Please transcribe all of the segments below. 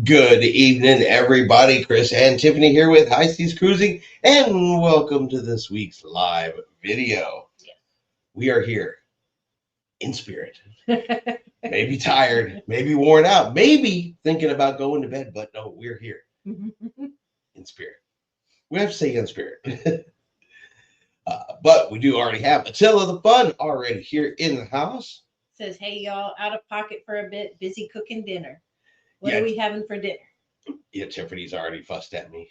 Good evening, everybody. Chris and Tiffany here with High Seas Cruising, and welcome to this week's live video. We are here in spirit. Maybe tired, maybe worn out, maybe thinking about going to bed, but no, we're here in spirit. We have to say in spirit. But we do already have Attila the Fun already here in the house. Says, hey, y'all, out of pocket for a bit, busy cooking dinner. What Yeah. are we having for dinner? Yeah, Tiffany's already fussed at me.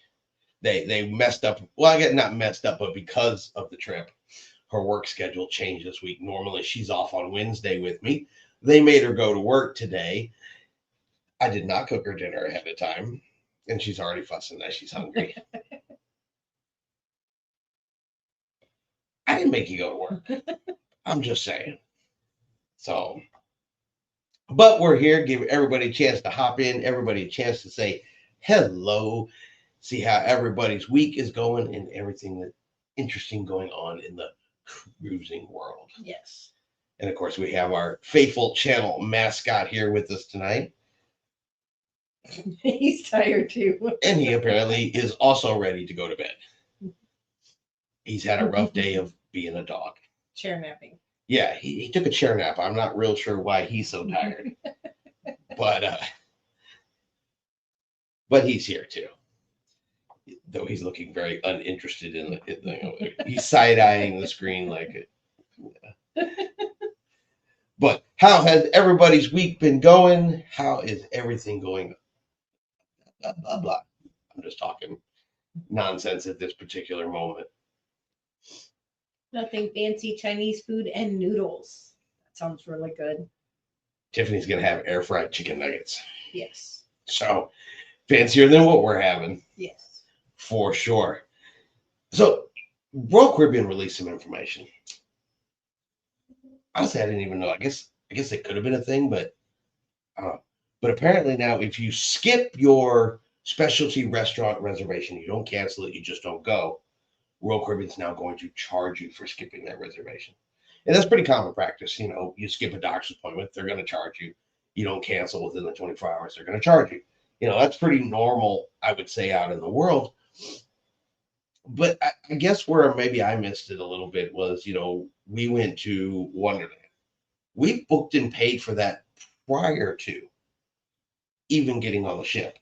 They messed up. Well, I get not messed up, but because of the trip, her work schedule changed this week. Normally, she's off on Wednesday with me. They made her go to work today. I did not cook her dinner ahead of time, and she's already fussing that she's hungry. I didn't make you go to work. I'm just saying. So, but we're here. Give everybody a chance to hop in. Everybody a chance to say hello. See how everybody's week is going and everything that interesting going on in the cruising world. Yes. And of course, we have our faithful channel mascot here with us tonight. He's tired too. And he apparently is also ready to go to bed. He's had a rough day of being a dog. Chair napping. Yeah, he took a chair nap. I'm not real sure why he's so tired. But he's here too. Though he's looking very uninterested in he's side-eyeing the screen like it. Yeah. But how has everybody's week been going? How is everything going? Blah, blah, blah. I'm just talking nonsense at this particular moment. Nothing fancy, Chinese food and noodles. That sounds really good. Tiffany's going to have air fried chicken nuggets. Yes. So fancier than what we're having. Yes. For sure. So Royal Caribbean released some information. Honestly, I didn't even know. I guess it could have been a thing, but I don't know. But apparently now, if you skip your specialty restaurant reservation, you don't cancel it, you just don't go, Royal Caribbean's now going to charge you for skipping that reservation. And that's pretty common practice. You know, you skip a doctor's appointment, they're going to charge you. You don't cancel within the 24 hours, they're going to charge you. You know, that's pretty normal, I would say, out in the world. But I guess where maybe I missed it a little bit was, you know, we went to Wonderland. We booked and paid for that prior to even getting on the ship.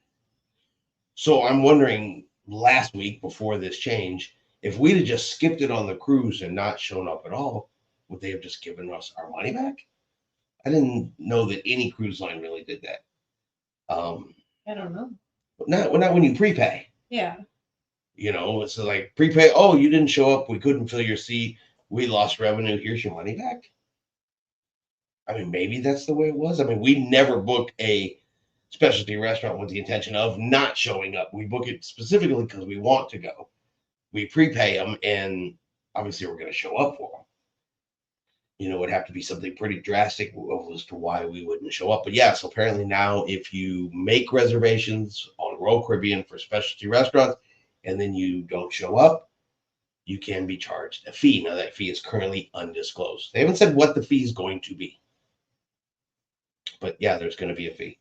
So I'm wondering last week before this change, if we'd have just skipped it on the cruise and not shown up at all, would they have just given us our money back? I didn't know that any cruise line really did that. I don't know. Not when you prepay. Yeah. You know, it's like prepay. Oh, you didn't show up. We couldn't fill your seat. We lost revenue. Here's your money back. I mean, maybe that's the way it was. I mean, we never booked a specialty restaurant with the intention of not showing up. We book it specifically because we want to go. We prepay them, and obviously we're going to show up for them. You know, it would have to be something pretty drastic as to why we wouldn't show up. But yeah, so apparently now if you make reservations on Royal Caribbean for specialty restaurants and then you don't show up, you can be charged a fee. Now that fee is currently undisclosed. They haven't said what the fee is going to be. But yeah, there's going to be a fee.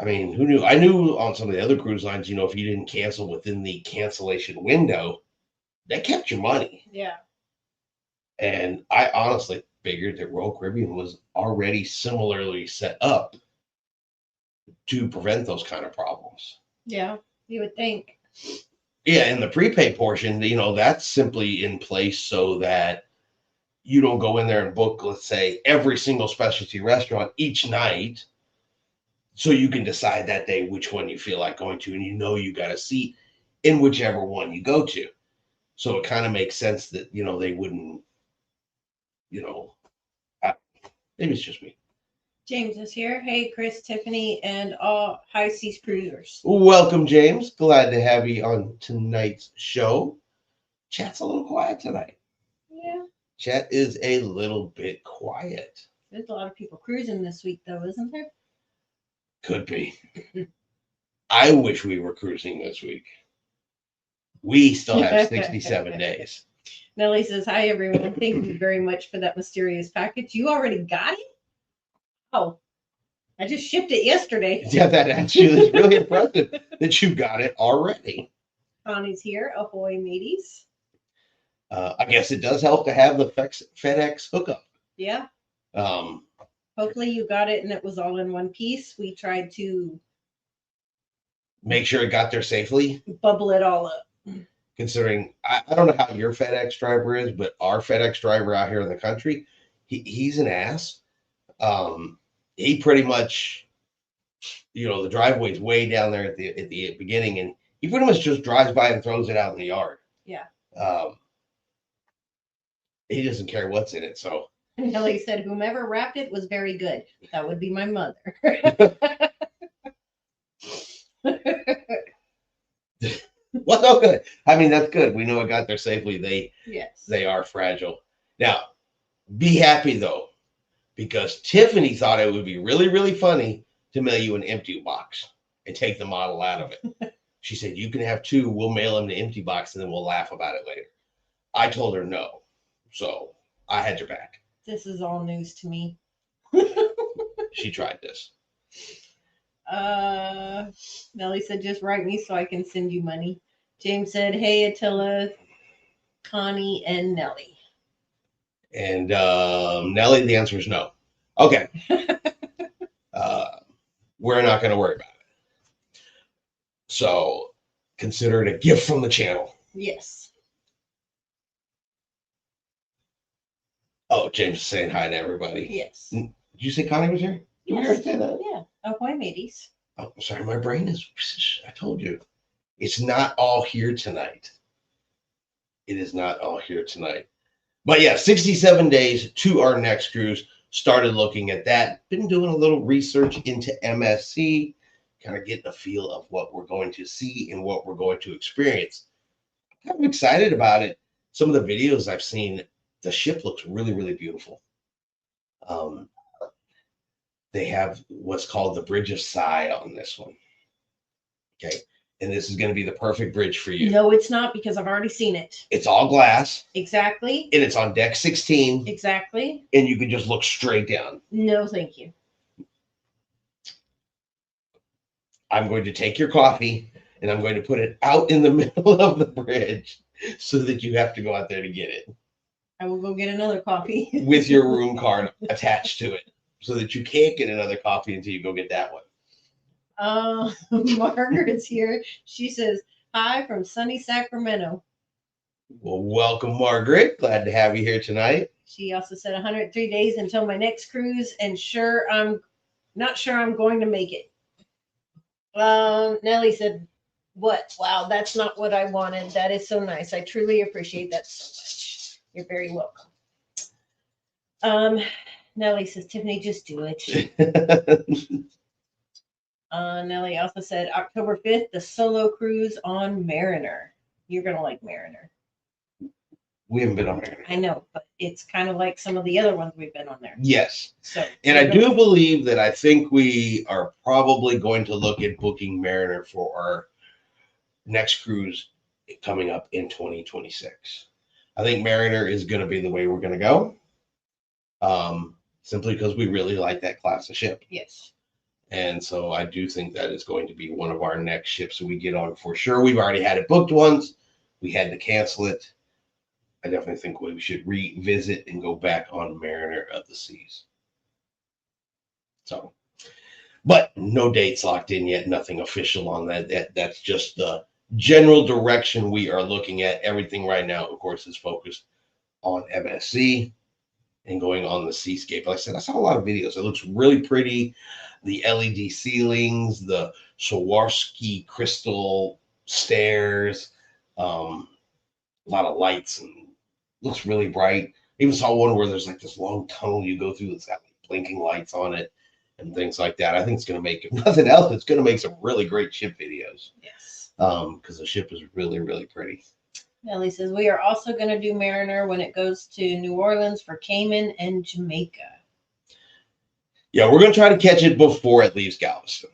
I mean, who knew? I knew on some of the other cruise lines, you know, if you didn't cancel within the cancellation window, they kept your money. Yeah. And I honestly figured that Royal Caribbean was already similarly set up to prevent those kind of problems. Yeah, you would think. Yeah, and the prepaid portion, you know, that's simply in place so that you don't go in there and book, let's say, every single specialty restaurant each night. So you can decide that day which one you feel like going to, and you know you got a seat in whichever one you go to. So it kind of makes sense that, you know, they wouldn't, you know, maybe it's just me. James is here. Hey, Chris, Tiffany, and all High Seas Cruisers. Welcome, James. Glad to have you on tonight's show. Chat's a little quiet tonight. Yeah. Chat is a little bit quiet. There's a lot of people cruising this week, though, isn't there? Could be. I wish we were cruising this week. We still have 67 days. Nellie says, hi, everyone. Thank you very much for that mysterious package. You already got it? Oh, I just shipped it yesterday. Yeah, that actually is really impressive that you got it already. Connie's here. Ahoy, mateys. I guess it does help to have the FedEx hookup. Yeah. Um, Hopefully you got it and it was all in one piece. We tried to make sure it got there safely. bubble it all up. Considering, I don't know how your FedEx driver is, but our FedEx driver out here in the country, he's an ass. He pretty much, the driveway's way down there at the beginning, and he pretty much just drives by and throws it out in the yard. Yeah. He doesn't care what's in it, so. Nellie said, whomever wrapped it was very good. That would be my mother. Well, no good. I mean, that's good. We know it got there safely. Yes. They are fragile. Now, be happy though, because Tiffany thought it would be really, really funny to mail you an empty box and take the model out of it. She said, you can have two. We'll mail them the empty box and then we'll laugh about it later. I told her no. So I had your back. This is all news to me. She tried this. Nellie said, just write me so I can send you money. James said, hey, Attila, Connie, and Nellie. And Nellie, the answer is no. Okay. We're not going to worry about it. So consider it a gift from the channel. Yes. Oh, James is saying hi to everybody. Yes. Did you say Connie was here? Did we already say that? Yeah. Ahoy, mateys. Oh, sorry, my brain is, I told you, it's not all here tonight. It is not all here tonight. But yeah, 67 days to our next cruise. Started looking at that. Been doing a little research into MSC, kind of getting a feel of what we're going to see and what we're going to experience. I'm excited about it. Some of the videos I've seen, the ship looks really, really beautiful. They have what's called the Bridge of Sigh on this one. Okay. And this is going to be the perfect bridge for you. No, it's not, because I've already seen it. It's all glass. Exactly. And it's on deck 16. Exactly. And you can just look straight down. No, thank you. I'm going to take your coffee and I'm going to put it out in the middle of the bridge so that you have to go out there to get it. I will go get another coffee. With your room card attached to it, so that you can't get another coffee until you go get that one. Margaret's here. She says, hi from sunny Sacramento. Well, welcome, Margaret. Glad to have you here tonight. She also said 103 days until my next cruise, and I'm not sure I'm going to make it. Nellie said, what? Wow, that's not what I wanted. That is so nice. I truly appreciate that so much. You're very welcome. Nellie says, Tiffany, just do it. Nellie also said October 5th, the solo cruise on Mariner. You're going to like Mariner. We haven't been on Mariner. I know, but it's kind of like some of the other ones we've been on there. Yes. So, and I do believe that I think we are probably going to look at booking Mariner for our next cruise coming up in 2026. I think Mariner is going to be the way we're going to go. Simply because we really like that class of ship. Yes. And so I do think that is going to be one of our next ships that we get on for sure. We've already had it booked once. We had to cancel it. I definitely think we should revisit and go back on Mariner of the Seas. So, but no dates locked in yet. Nothing official on that. That's just the general direction we are looking at. Everything right now, of course, is focused on MSC and going on the seascape. Like I said, I saw a lot of videos. It looks really pretty. The LED ceilings, the Swarovski crystal stairs, a lot of lights, and looks really bright. Even saw one where there's like this long tunnel you go through that's got like blinking lights on it and things like that. I think it's going to make, if nothing else, it's going to make some really great ship videos. Yes. Because the ship is really, really pretty. Nellie says, we are also going to do Mariner when it goes to New Orleans for Cayman and Jamaica. Yeah, we're going to try to catch it before it leaves Galveston.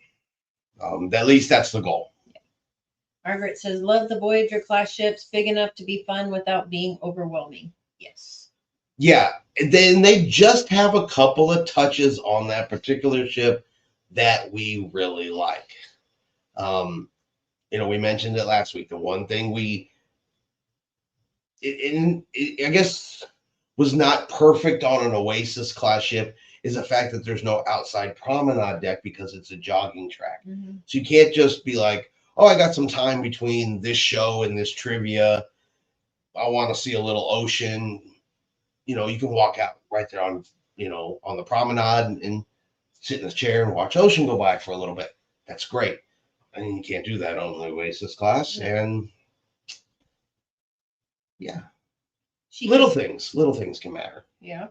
At least that's the goal. Yeah. Margaret says, love the Voyager class ships, big enough to be fun without being overwhelming. Yes. Yeah, then they just have a couple of touches on that particular ship that we really like. We mentioned it last week. The one thing I guess was not perfect on an Oasis class ship is the fact that there's no outside promenade deck because it's a jogging track. Mm-hmm. So you can't just be like, oh, I got some time between this show and this trivia. I want to see a little ocean. You can walk out right there on the promenade and sit in a chair and watch ocean go by for a little bit. That's great. And you can't do that on the Oasis class. No. And yeah, Chica's, little things can matter. Yeah.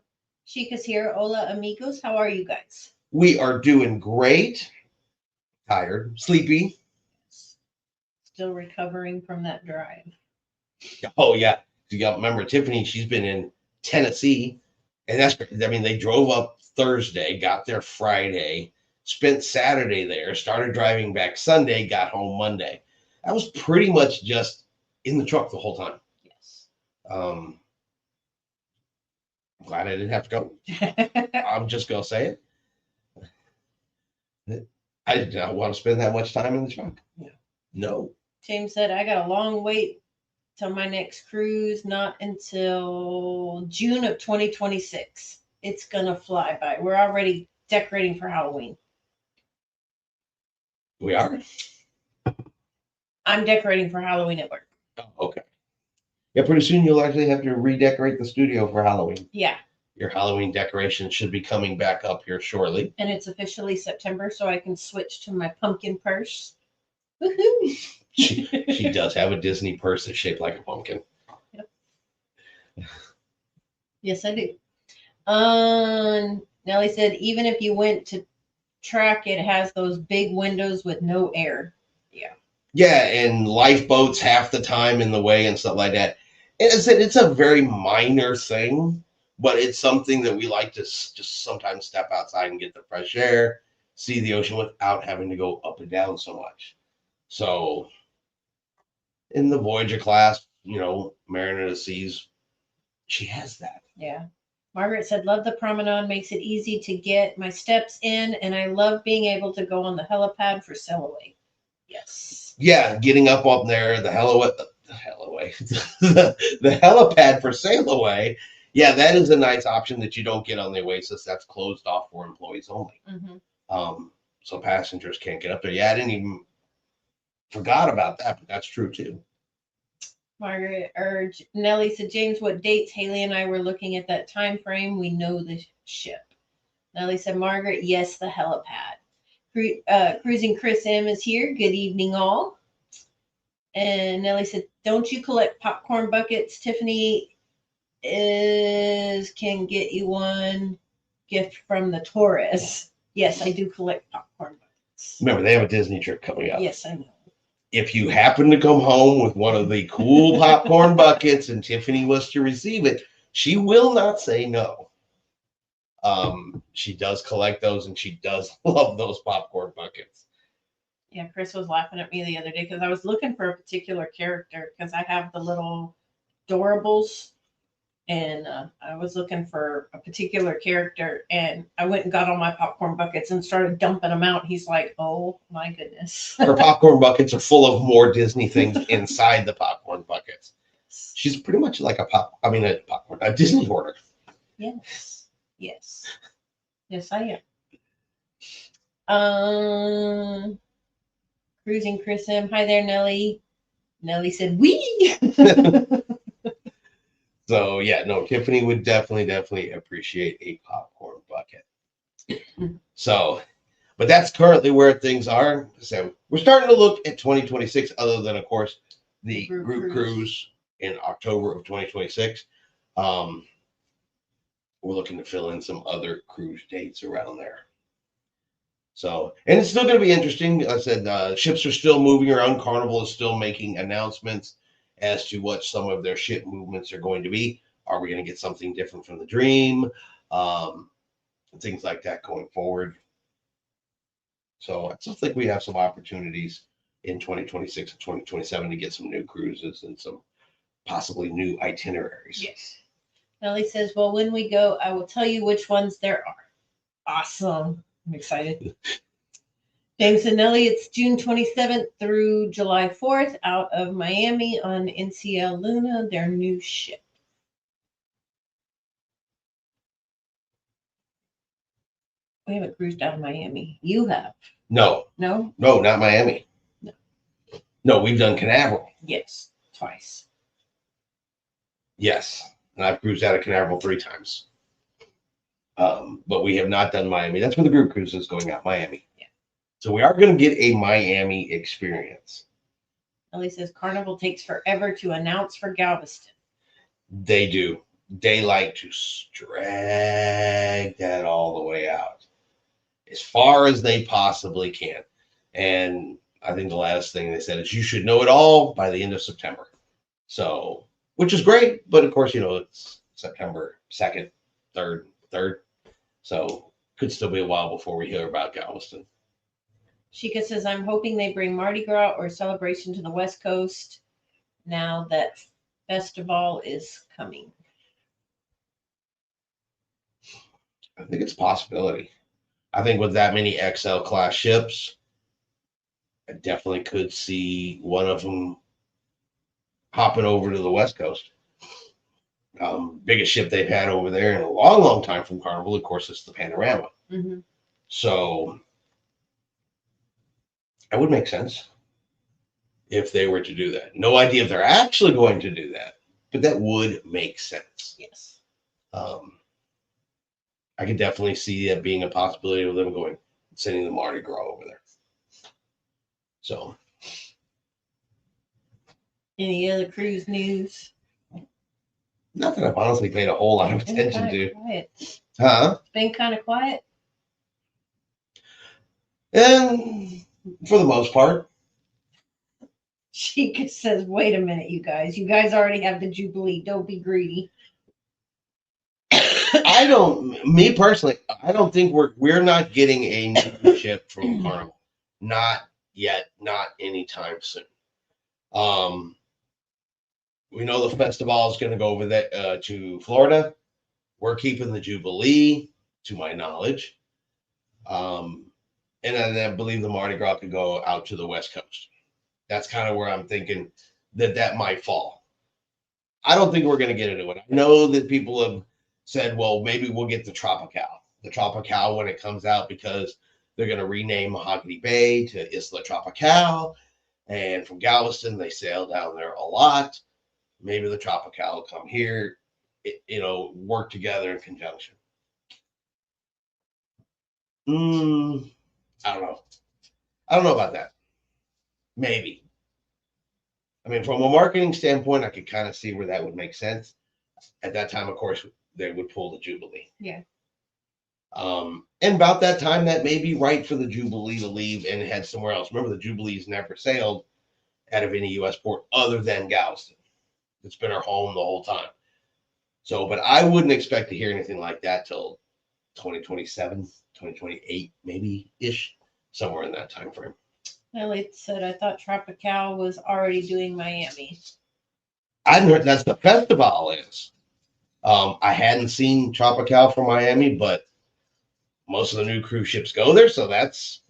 Chica's here. Hola, amigos. How are you guys? We are doing great. Tired, sleepy. Still recovering from that drive. Oh yeah, you got remember Tiffany? She's been in Tennessee, and they drove up Thursday, got there Friday, spent Saturday there, started driving back Sunday, got home Monday. That was pretty much just in the truck the whole time. Yes. I'm glad I didn't have to go. I'm just gonna say it. I did not want to spend that much time in the truck. Yeah. No. James said, I got a long wait till my next cruise, not until June of 2026. It's going to fly by. We're already decorating for Halloween. We are? I'm decorating for Halloween at work. Oh, okay. Yeah, pretty soon you'll actually have to redecorate the studio for Halloween. Yeah. Your Halloween decorations should be coming back up here shortly. And it's officially September, so I can switch to my pumpkin purse. Woohoo! She does have a Disney purse that's shaped like a pumpkin. Yep. Yes, I do. Nellie said, even if you went to track, it has those big windows with no air. Yeah. Yeah, and lifeboats half the time in the way and stuff like that. And I said it's a very minor thing, but it's something that we like to just sometimes step outside and get the fresh air, see the ocean without having to go up and down so much. So in the Voyager class, Mariner of the Seas, she has that. Yeah. Margaret said, love the promenade, makes it easy to get my steps in, and I love being able to go on the helipad for sail away. Yes. Yeah, getting up there, the the helipad for sail away. Yeah, that is a nice option that you don't get on the Oasis. That's closed off for employees only. Mm-hmm. So passengers can't get up there. Yeah, I didn't even forgot about that, but that's true too. Nellie said, James, what dates? Haley and I were looking at that time frame. We know the ship. Nellie said, Margaret, yes, the helipad. Cruising Chris M is here. Good evening, all. And Nellie said, don't you collect popcorn buckets? Tiffany can get you one gift from the Torres. Yes, I do collect popcorn buckets. Remember, they have a Disney trip coming up. Yes, I know. If you happen to come home with one of the cool popcorn buckets and Tiffany was to receive it, she will not say no. She does collect those and she does love those popcorn buckets. Yeah, Chris was laughing at me the other day because I was looking for a particular character because I have the little Doorables and I was looking for a particular character and I went and got all my popcorn buckets and started dumping them out. He's like, oh my goodness. Her popcorn buckets are full of more Disney things inside the popcorn buckets. She's pretty much like a Disney hoarder. Yes. Yes. Yes, I am. Cruising Chris M. Hi there, Nellie. Nellie said, wee. So yeah, no, Tiffany would definitely appreciate a popcorn bucket. So, but that's currently where things are. So we're starting to look at 2026, other than of course the group cruise in October of 2026. We're looking to fill in some other cruise dates around there. So, and it's still going to be interesting. I said ships are still moving around. Carnival is still making announcements as to what some of their ship movements are going to be. Are we going to get something different from the Dream? Things like that going forward. So I still think we have some opportunities in 2026 and 2027 to get some new cruises and some possibly new itineraries. Yes. Nellie says, well, when we go, I will tell you which ones there are. Awesome. I'm excited. James and Nellie, it's June 27th through July 4th out of Miami on NCL Luna, their new ship. We haven't cruised out of Miami. You have? No, No? no, not Miami. No. No, we've done Canaveral. Yes, twice. Yes, and I've cruised out of Canaveral 3 times. But we have not done Miami. That's where the group cruise is going out, Miami. Yeah. So we are going to get a Miami experience. Ellie says Carnival takes forever to announce for Galveston. They do. They like to drag that all the way out as far as they possibly can. And I think the last thing they said is you should know it all by the end of September. So, which is great, but of course, it's September 2nd, 3rd. So could still be a while before we hear about Galveston. Sheikah says, I'm hoping they bring Mardi Gras or celebration to the West Coast now that festival is coming. I think it's a possibility. I think with that many XL class ships, I definitely could see one of them hopping over to the West Coast. Biggest ship they've had over there in a long, long time from Carnival, of course, is the Panorama. Mm-hmm. So that would make sense if they were to do that. No idea if they're actually going to do that, but that would make sense. Yes. I could definitely see that being a possibility of them sending the Mardi Gras over there. So, any other cruise news? Not that I've honestly paid a whole lot of attention to. Quiet. Huh? It's been kind of quiet. And for the most part. Sheikah says, wait a minute, you guys. You guys already have the Jubilee. Don't be greedy. Me personally, I don't think we're not getting a new ship from Carnival. Not yet, not anytime soon. We know the festival is going to go over there to Florida. We're keeping the Jubilee, to my knowledge. And I believe the Mardi Gras could go out to the West Coast. That's kind of where I'm thinking that might fall. I don't think we're going to get into it. I know that people have said, well, maybe we'll get the Tropical. The Tropical when it comes out because they're going to rename Mahogany Bay to Isla Tropical. And from Galveston, they sail down there a lot. Maybe the Tropical will come here, work together in conjunction. I don't know. I don't know about that. Maybe. I mean, from a marketing standpoint, I could kind of see where that would make sense. At that time, of course, they would pull the Jubilee. Yeah. And about that time, that may be right for the Jubilee to leave and head somewhere else. Remember, the Jubilee's never sailed out of any U.S. port other than Galveston. It's been our home the whole time. So, but I wouldn't expect to hear anything like that till 2027, 2028, maybe-ish, somewhere in that time frame. Ellie said, I thought Tropical was already doing Miami. I hadn't heard that's the festival is. I hadn't seen Tropical from Miami, but most of the new cruise ships go there, so that's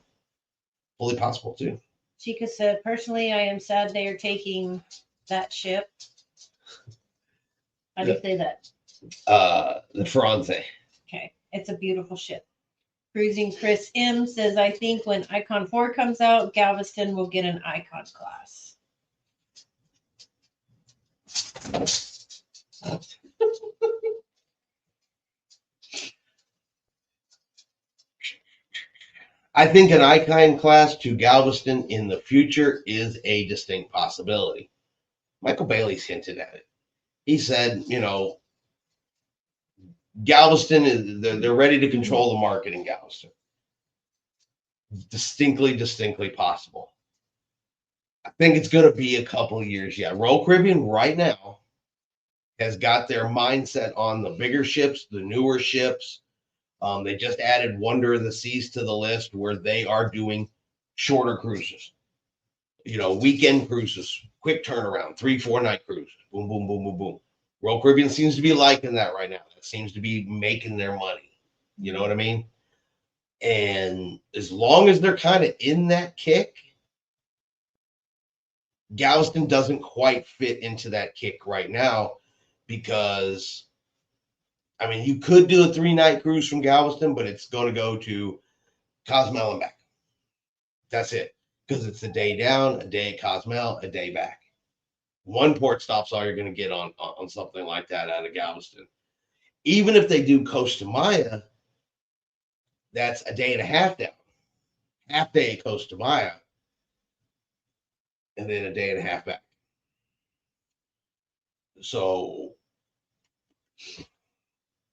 fully possible too. Chica said, personally, I am sad they are taking that ship. How do you say that? The Ferrante. Okay, it's a beautiful ship. Cruising Chris M says, I think when Icon 4 comes out, Galveston will get an Icon class. I think an Icon class to Galveston in the future is a distinct possibility. Michael Bailey's hinted at it. He said, Galveston is they're ready to control the market in Galveston. Distinctly possible. I think it's going to be a couple of years yet. Royal Caribbean right now has got their mindset on the bigger ships, the newer ships. They just added Wonder of the Seas to the list where they are doing shorter cruises. Weekend cruises, quick turnaround, 3-4 night cruises. Boom, boom, boom, boom, boom. Royal Caribbean seems to be liking that right now. That seems to be making their money. You know what I mean? And as long as they're kind of in that kick, Galveston doesn't quite fit into that kick right now because, I mean, you could do a 3-night cruise from Galveston, but it's going to go to Cozumel and back. That's it. Because it's a day down, a day at Cozumel, a day back. One port stop's all you're going to get on something like that out of Galveston. Even if they do Costa Maya, that's a day and a half down. Half day at Costa Maya, and then a day and a half back. So,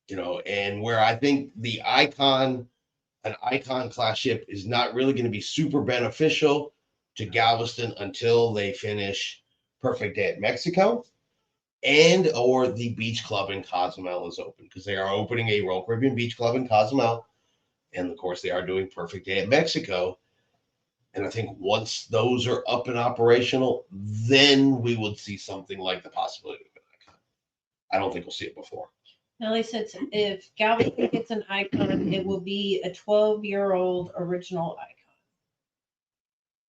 you know, and where I think an Icon class ship is not really going to be super beneficial to Galveston until they finish Perfect Day at Mexico and or the beach club in Cozumel is open, because they are opening a Royal Caribbean beach club in Cozumel. And of course, they are doing Perfect Day at Mexico. And I think once those are up and operational, then we would see something like the possibility of an Icon. I don't think we'll see it before. Nellie said if Galveston gets an Icon, it will be a 12-year-old original Icon.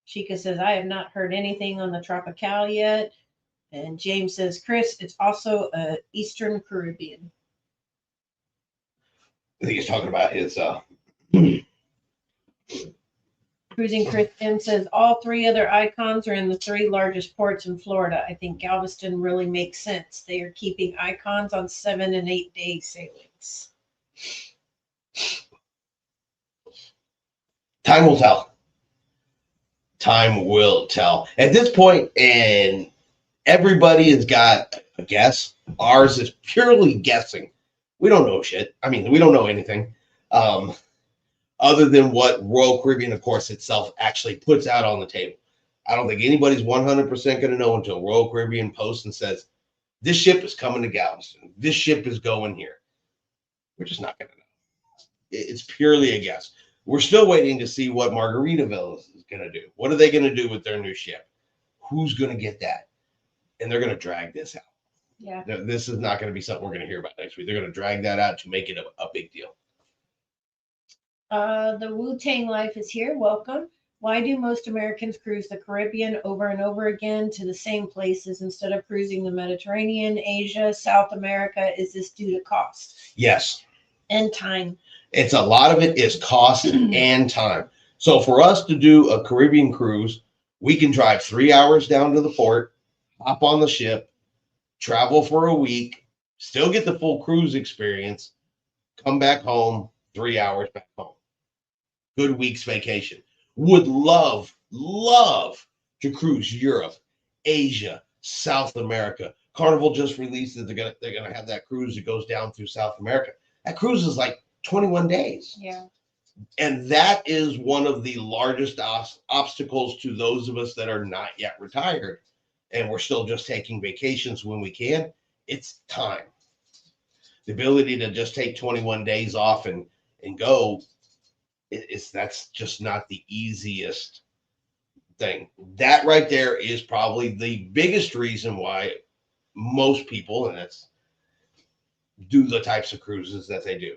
Chica says, I have not heard anything on the Tropical yet. And James says, Chris, it's also a Eastern Caribbean. I think he's talking about his Cruising Chris M says all 3 other Icons are in the 3 largest ports in Florida. I think Galveston really makes sense. They are keeping Icons on 7 and 8 day sailings. Time will tell. Time will tell. At this point, and everybody has got a guess. Ours is purely guessing. We don't know shit. I mean, we don't know anything. Other than what Royal Caribbean, of course, itself actually puts out on the table. I don't think anybody's 100% going to know until Royal Caribbean posts and says, this ship is coming to Galveston. This ship is going here. We're just not going to know. It's purely a guess. We're still waiting to see what Margaritaville is going to do. What are they going to do with their new ship? Who's going to get that? And they're going to drag this out. Yeah. This is not going to be something we're going to hear about next week. They're going to drag that out to make it a big deal. The Wu-Tang Life is here. Welcome. Why do most Americans cruise the Caribbean over and over again to the same places instead of cruising the Mediterranean, Asia, South America? Is this due to cost? Yes. And time. It's a lot of it is cost and time. So for us to do a Caribbean cruise, we can drive 3 hours down to the port, hop on the ship, travel for a week, still get the full cruise experience, come back home, 3 hours back home. Good week's vacation. Would love to cruise Europe, Asia, South America. Carnival just released that they're gonna have that cruise that goes down through South America. That cruise is like 21 days. Yeah. And that is one of the largest obstacles to those of us that are not yet retired and we're still just taking vacations when we can. It's time. The ability to just take 21 days off and go, that's just not the easiest thing. That right there is probably the biggest reason why most people, and that's, do the types of cruises that they do.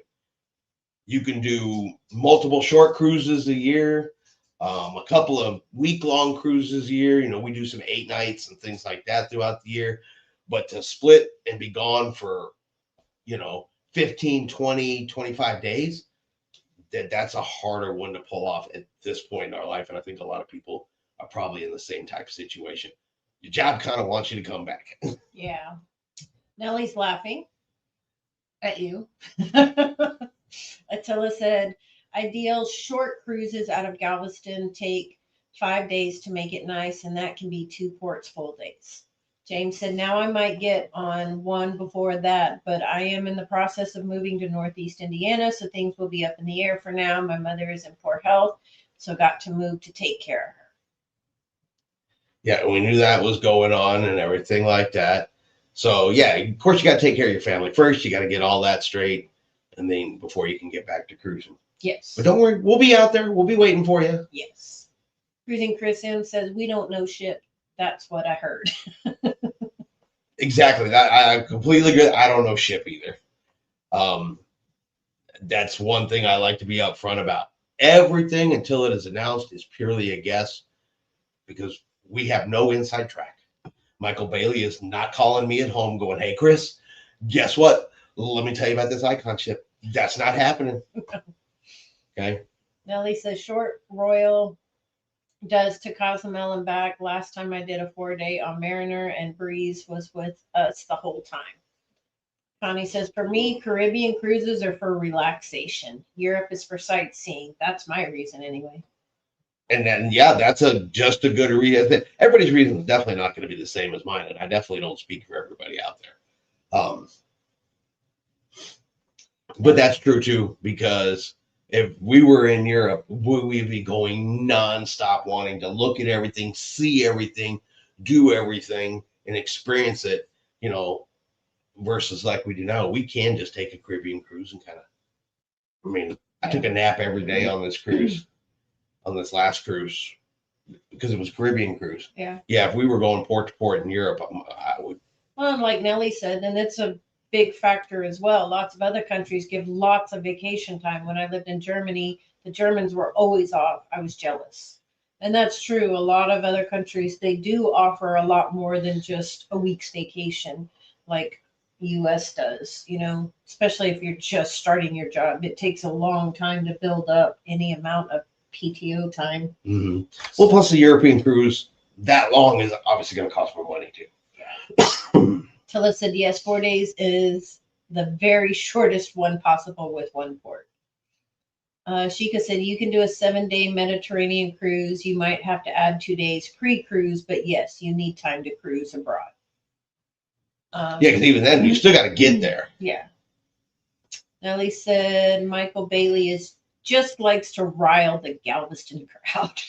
You can do multiple short cruises a year, a couple of week-long cruises a year. You know, we do some 8 nights and things like that throughout the year. But to split and be gone for, 15, 20, 25 days, that's a harder one to pull off at this point in our life. And I think a lot of people are probably in the same type of situation. Your job kind of wants you to come back. Yeah. Nellie's laughing at you. Attila said, ideal short cruises out of Galveston take 5 days to make it nice, and that can be 2 ports full days. James said, now I might get on one before that, but I am in the process of moving to Northeast Indiana, so things will be up in the air for now. My mother is in poor health, so got to move to take care of her. Yeah, we knew that was going on and everything like that. So, yeah, of course, you got to take care of your family first. You got to get all that straight, and then before you can get back to cruising. Yes. But don't worry, we'll be out there. We'll be waiting for you. Yes. Cruising Chris M says, we don't know shit. That's what I heard. Exactly. I completely agree. I don't know ship either. That's one thing I like to be upfront about. Everything until it is announced is purely a guess because we have no inside track. Michael Bailey is not calling me at home going, hey, Chris, guess what? Let me tell you about this icon ship. That's not happening. Okay. Nellie says short Royal does to Cozumel and back. Last time I did a 4-day on Mariner and Breeze was with us the whole time. Connie says, for me, Caribbean cruises are for relaxation. Europe is for sightseeing. That's my reason anyway. And then, yeah, that's just a good reason. Everybody's reason is definitely not going to be the same as mine. And I definitely don't speak for everybody out there. But that's true too, because if we were in Europe, we'd be going nonstop wanting to look at everything, see everything, do everything, and experience it, versus like we do now. We can just take a Caribbean cruise and I took a nap every day on this cruise, on this last cruise, because it was Caribbean cruise. Yeah. Yeah, if we were going port to port in Europe, I would. Well, and like Nellie said, and it's a big factor as well. Lots of other countries give lots of vacation time. When I lived in Germany, the Germans were always off. I was jealous. And that's true. A lot of other countries, they do offer a lot more than just a week's vacation, like US does, especially if you're just starting your job. It takes a long time to build up any amount of PTO time. Mm-hmm. Well, plus the European cruise, that long is obviously going to cost more money too. Tilla said, yes, 4 days is the very shortest one possible with one port. Sheikah said, you can do a 7-day Mediterranean cruise. You might have to add 2 days pre-cruise, but yes, you need time to cruise abroad. Yeah, because even then, you still got to get there. Yeah. Nellie said, Michael Bailey just likes to rile the Galveston crowd.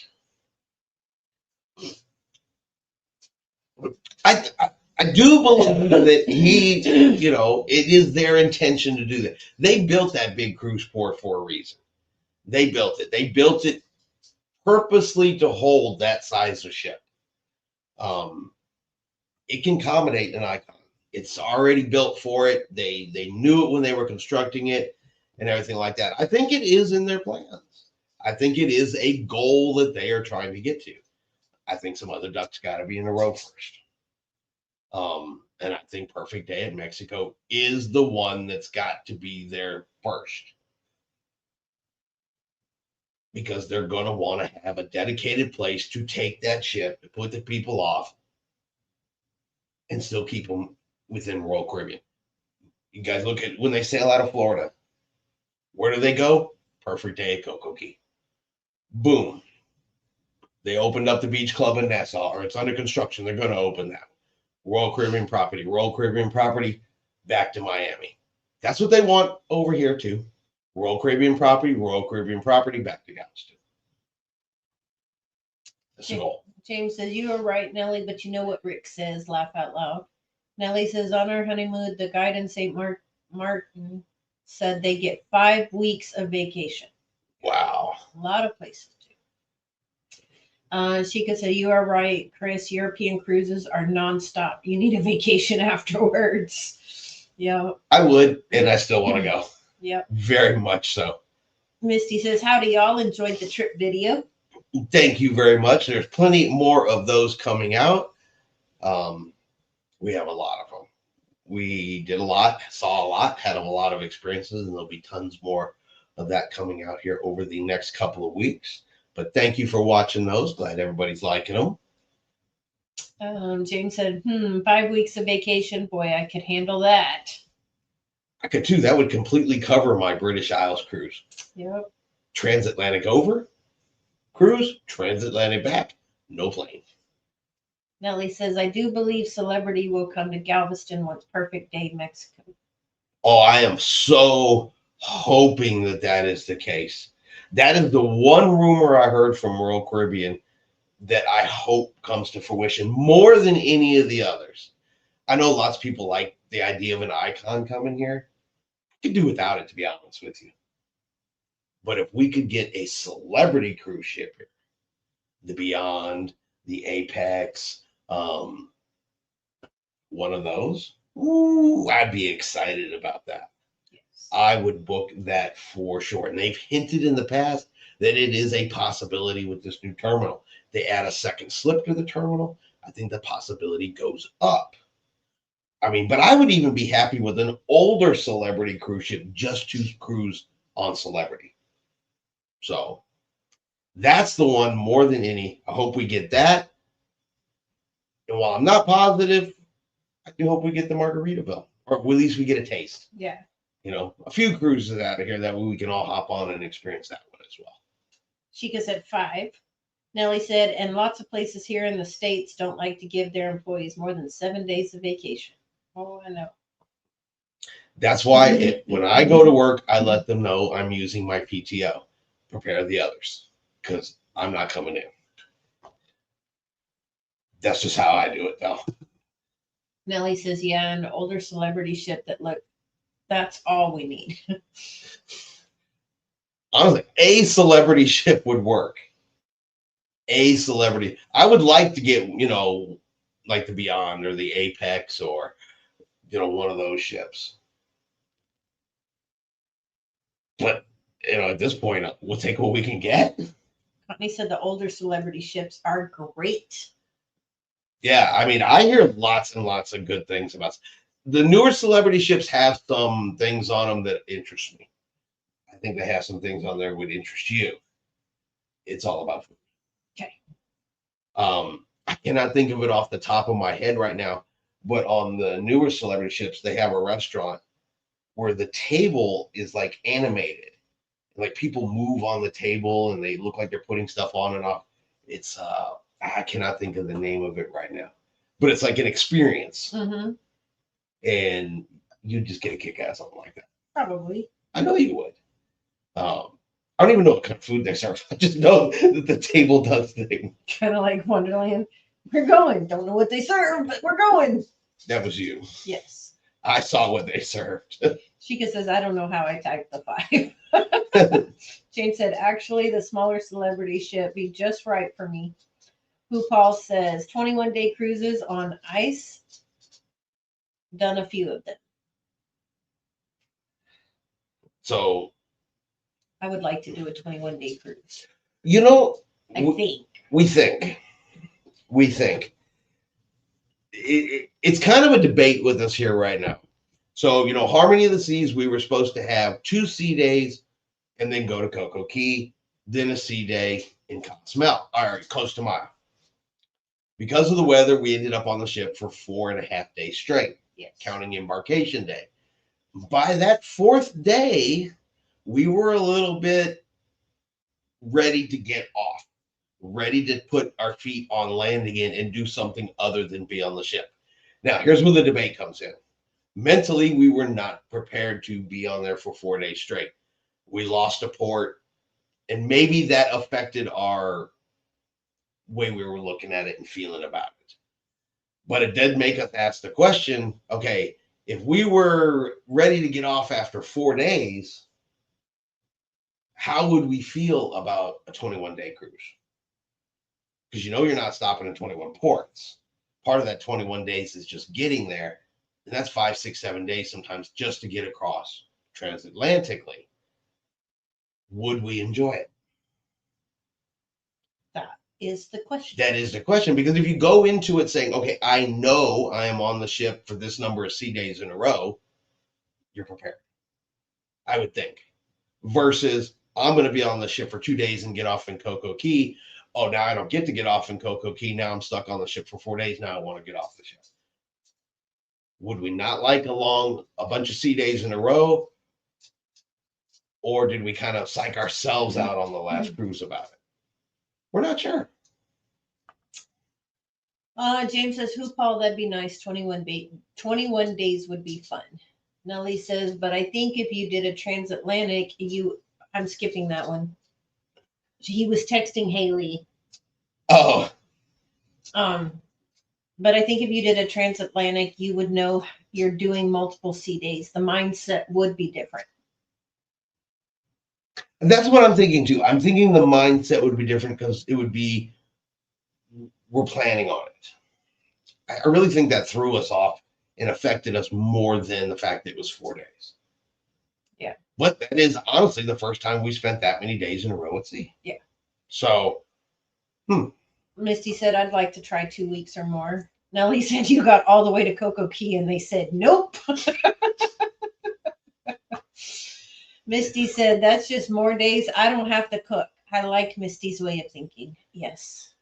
I do believe that it is their intention to do that. They built that big cruise port for a reason. They built it. They built it purposely to hold that size of ship. It can accommodate an icon. It's already built for it. They knew it when they were constructing it and everything like that. I think it is in their plans. I think it is a goal that they are trying to get to. I think some other ducks got to be in a row first. And I think Perfect Day in Mexico is the one that's got to be there first. Because they're going to want to have a dedicated place to take that ship, to put the people off, and still keep them within Royal Caribbean. You guys look at when they sail out of Florida. Where do they go? Perfect Day at Coco Key. Boom. They opened up the beach club in Nassau, or it's under construction. They're going to open that. Royal Caribbean property, back to Miami. That's what they want over here too. Royal Caribbean property, back to Galveston. That's the goal. James says, you are right, Nellie, but you know what Rick says, laugh out loud. Nellie says, on our honeymoon, the guide in St. Martin said they get 5 weeks of vacation. Wow. A lot of places do. She could say, you are right, Chris. European cruises are nonstop. You need a vacation afterwards. Yeah. I would, and I still want to go. Yep. Very much so. Misty says, howdy, y'all. Enjoyed the trip video. Thank you very much. There's plenty more of those coming out. We have a lot of them. We did a lot, saw a lot, had a lot of experiences, and there'll be tons more of that coming out here over the next couple of weeks. But thank you for watching those. Glad everybody's liking them. James said, 5 weeks of vacation. Boy, I could handle that. I could too. That would completely cover my British Isles cruise. Yep. Transatlantic over, cruise, transatlantic back, no plane. Nellie says, I do believe Celebrity will come to Galveston once Perfect Day Mexico. Oh, I am so hoping that is the case. That is the one rumor I heard from Royal Caribbean that I hope comes to fruition more than any of the others. I know lots of people like the idea of an icon coming here. I could do without it, to be honest with you. But if we could get a Celebrity cruise ship here, the Beyond, the Apex, one of those, I'd be excited about that. Yes. I would book that for sure. And they've hinted in the past that it is a possibility with this new terminal. They add a second slip to the terminal. I think the possibility goes up. I mean, but I would even be happy with an older Celebrity cruise ship just to cruise on Celebrity. So that's the one more than any. I hope we get that. And while I'm not positive, I do hope we get the Margaritaville, or at least we get a taste. Yeah. You know, a few cruises out of here that way we can all hop on and experience that one as well. Chica said 5. Nellie said, and lots of places here in the States don't like to give their employees more than 7 days of vacation. Oh, I know. That's why when I go to work, I let them know I'm using my PTO. Prepare the others because I'm not coming in. That's just how I do it, though. Nellie says, yeah, an older Celebrity ship that look, that's all we need. Honestly, a Celebrity ship would work. A Celebrity. I would like to get, like the Beyond or the Apex or, one of those ships. But, at this point, we'll take what we can get. Courtney said the older Celebrity ships are great. Yeah, I mean, I hear lots and lots of good things about the newer Celebrity ships. Have some things on them that interest me. I think they have some things on there that would interest you. It's all about food. Okay. I cannot think of it off the top of my head right now, but on the newer Celebrity ships, they have a restaurant where the table is like animated. Like people move on the table and they look like they're putting stuff on and off. It's I cannot think of the name of it right now, but it's like an experience. Mm-hmm. And you just get a kick out of something like that. Probably. I know you would. I don't even know what kind of food they serve. I just know that the table does things. Kind of like Wonderland. We're going. Don't know what they serve, but we're going. That was you. Yes. I saw what they served. Chica says, I don't know how I typed the 5. James said, actually, the smaller Celebrity ship be just right for me. Who Paul says, 21-day cruises on ice. Done a few of them. So I would like to do a 21-day cruise. We think. It's kind of a debate with us here right now. So, Harmony of the Seas, we were supposed to have 2 sea days and then go to Coco Key, then a sea day in Cozumel, or Costa Maya. Because of the weather, we ended up on the ship for 4.5 days straight, counting embarkation day. By that 4th day, we were a little bit ready to get off, ready to put our feet on land again and do something other than be on the ship. Now, here's where the debate comes in. Mentally, we were not prepared to be on there for 4 days straight. We lost a port, and maybe that affected our way we were looking at it and feeling about it. But it did make us ask the question, okay, if we were ready to get off after 4 days, how would we feel about a 21-day cruise? Because you're not stopping in 21 ports. Part of that 21 days is just getting there. And that's 5, 6, 7 days sometimes just to get across transatlantically. Would we enjoy it? That is the question. That is the question. Because if you go into it saying, okay, I know I am on the ship for this number of sea days in a row, you're prepared. I would think. Versus, I'm going to be on the ship for 2 days and get off in Coco Key. Oh, now I don't get to get off in Coco Key. Now I'm stuck on the ship for 4 days. Now I want to get off the ship. Would we not like a bunch of sea days in a row? Or did we kind of psych ourselves out on the last cruise about it? We're not sure. James says, who Paul, that'd be nice. 21 days would be fun. Nellie says, but I think if you did a transatlantic, I'm skipping that one. He was texting Haley. Oh. But I think if you did a transatlantic, you would know you're doing multiple sea days. The mindset would be different. And that's what I'm thinking too. I'm thinking the mindset would be different because it would be, we're planning on it. I really think that threw us off and affected us more than the fact that it was 4 days. Yeah. But that is honestly the first time we spent that many days in a row at sea. Yeah. So, Misty said, I'd like to try 2 weeks or more. Nellie said, you got all the way to Coco Key, and they said, nope. Misty said, that's just more days I don't have to cook. I like Misty's way of thinking. Yes.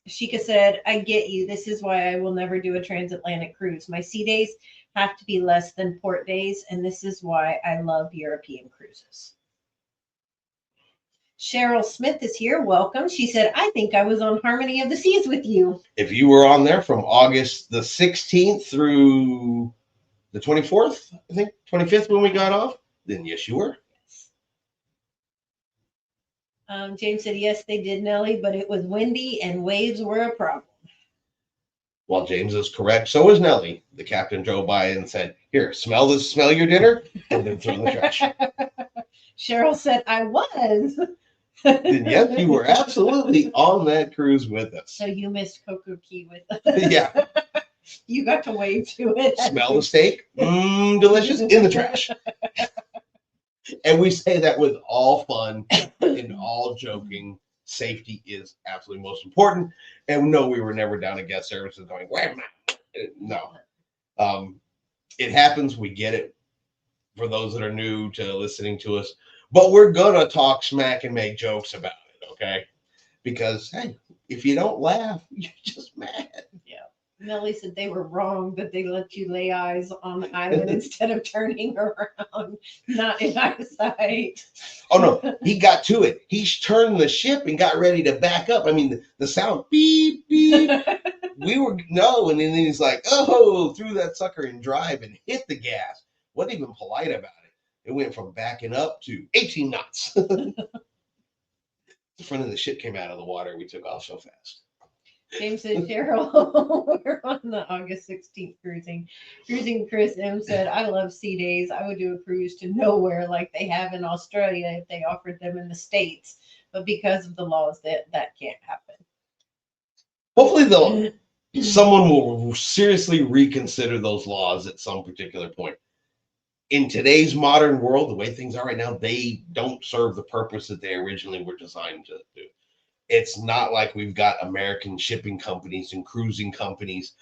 Sheikah said, I get you. This is why I will never do a transatlantic cruise. My sea days have to be less than port days, and this is why I love European cruises. Cheryl Smith is here. Welcome. She said, I think I was on Harmony of the Seas with you. if you were on there from August the 16th through the 24th, I think 25th when we got off, then yes, you were. James said, yes, they did, Nellie, but it was windy and waves were a problem. Well, James is correct. So is Nellie. The captain drove by and said, here, smell this, smell your dinner, and then throw in the trash. Cheryl said, I was. Then yes, you were absolutely on that cruise with us. So you missed Coco Key with us. Yeah. You got to wave to it. Smell the steak. Delicious. In the trash. And we say that with all fun and all joking. Safety is absolutely most important. And no, we were never down at guest services going, wait a minute. No. It happens. We get it for those that are new to listening to us. But we're going to talk smack and make jokes about it, okay? Because, hey, if you don't laugh, you're just mad. Yeah. Nellie said they were wrong that they let you lay eyes on the island instead of turning around, not in eyesight. Oh, no, he got to it. He turned the ship and got ready to back up. I mean, the sound, beep, beep. We were, no, and then he's like, oh, threw that sucker in drive and hit the gas. Wasn't even polite about it. It went from backing up to 18 knots. The front of the ship came out of the water. We took off so fast. James said, Cheryl, we're on the August 16th cruising. Chris M said, I love sea days. I would do a cruise to nowhere like they have in Australia if they offered them in the States. But because of the laws, that can't happen. Hopefully, someone will seriously reconsider those laws at some particular point. In today's modern world, the way things are right now, they don't serve the purpose that they originally were designed to do. It's not like we've got American shipping companies and cruising companies,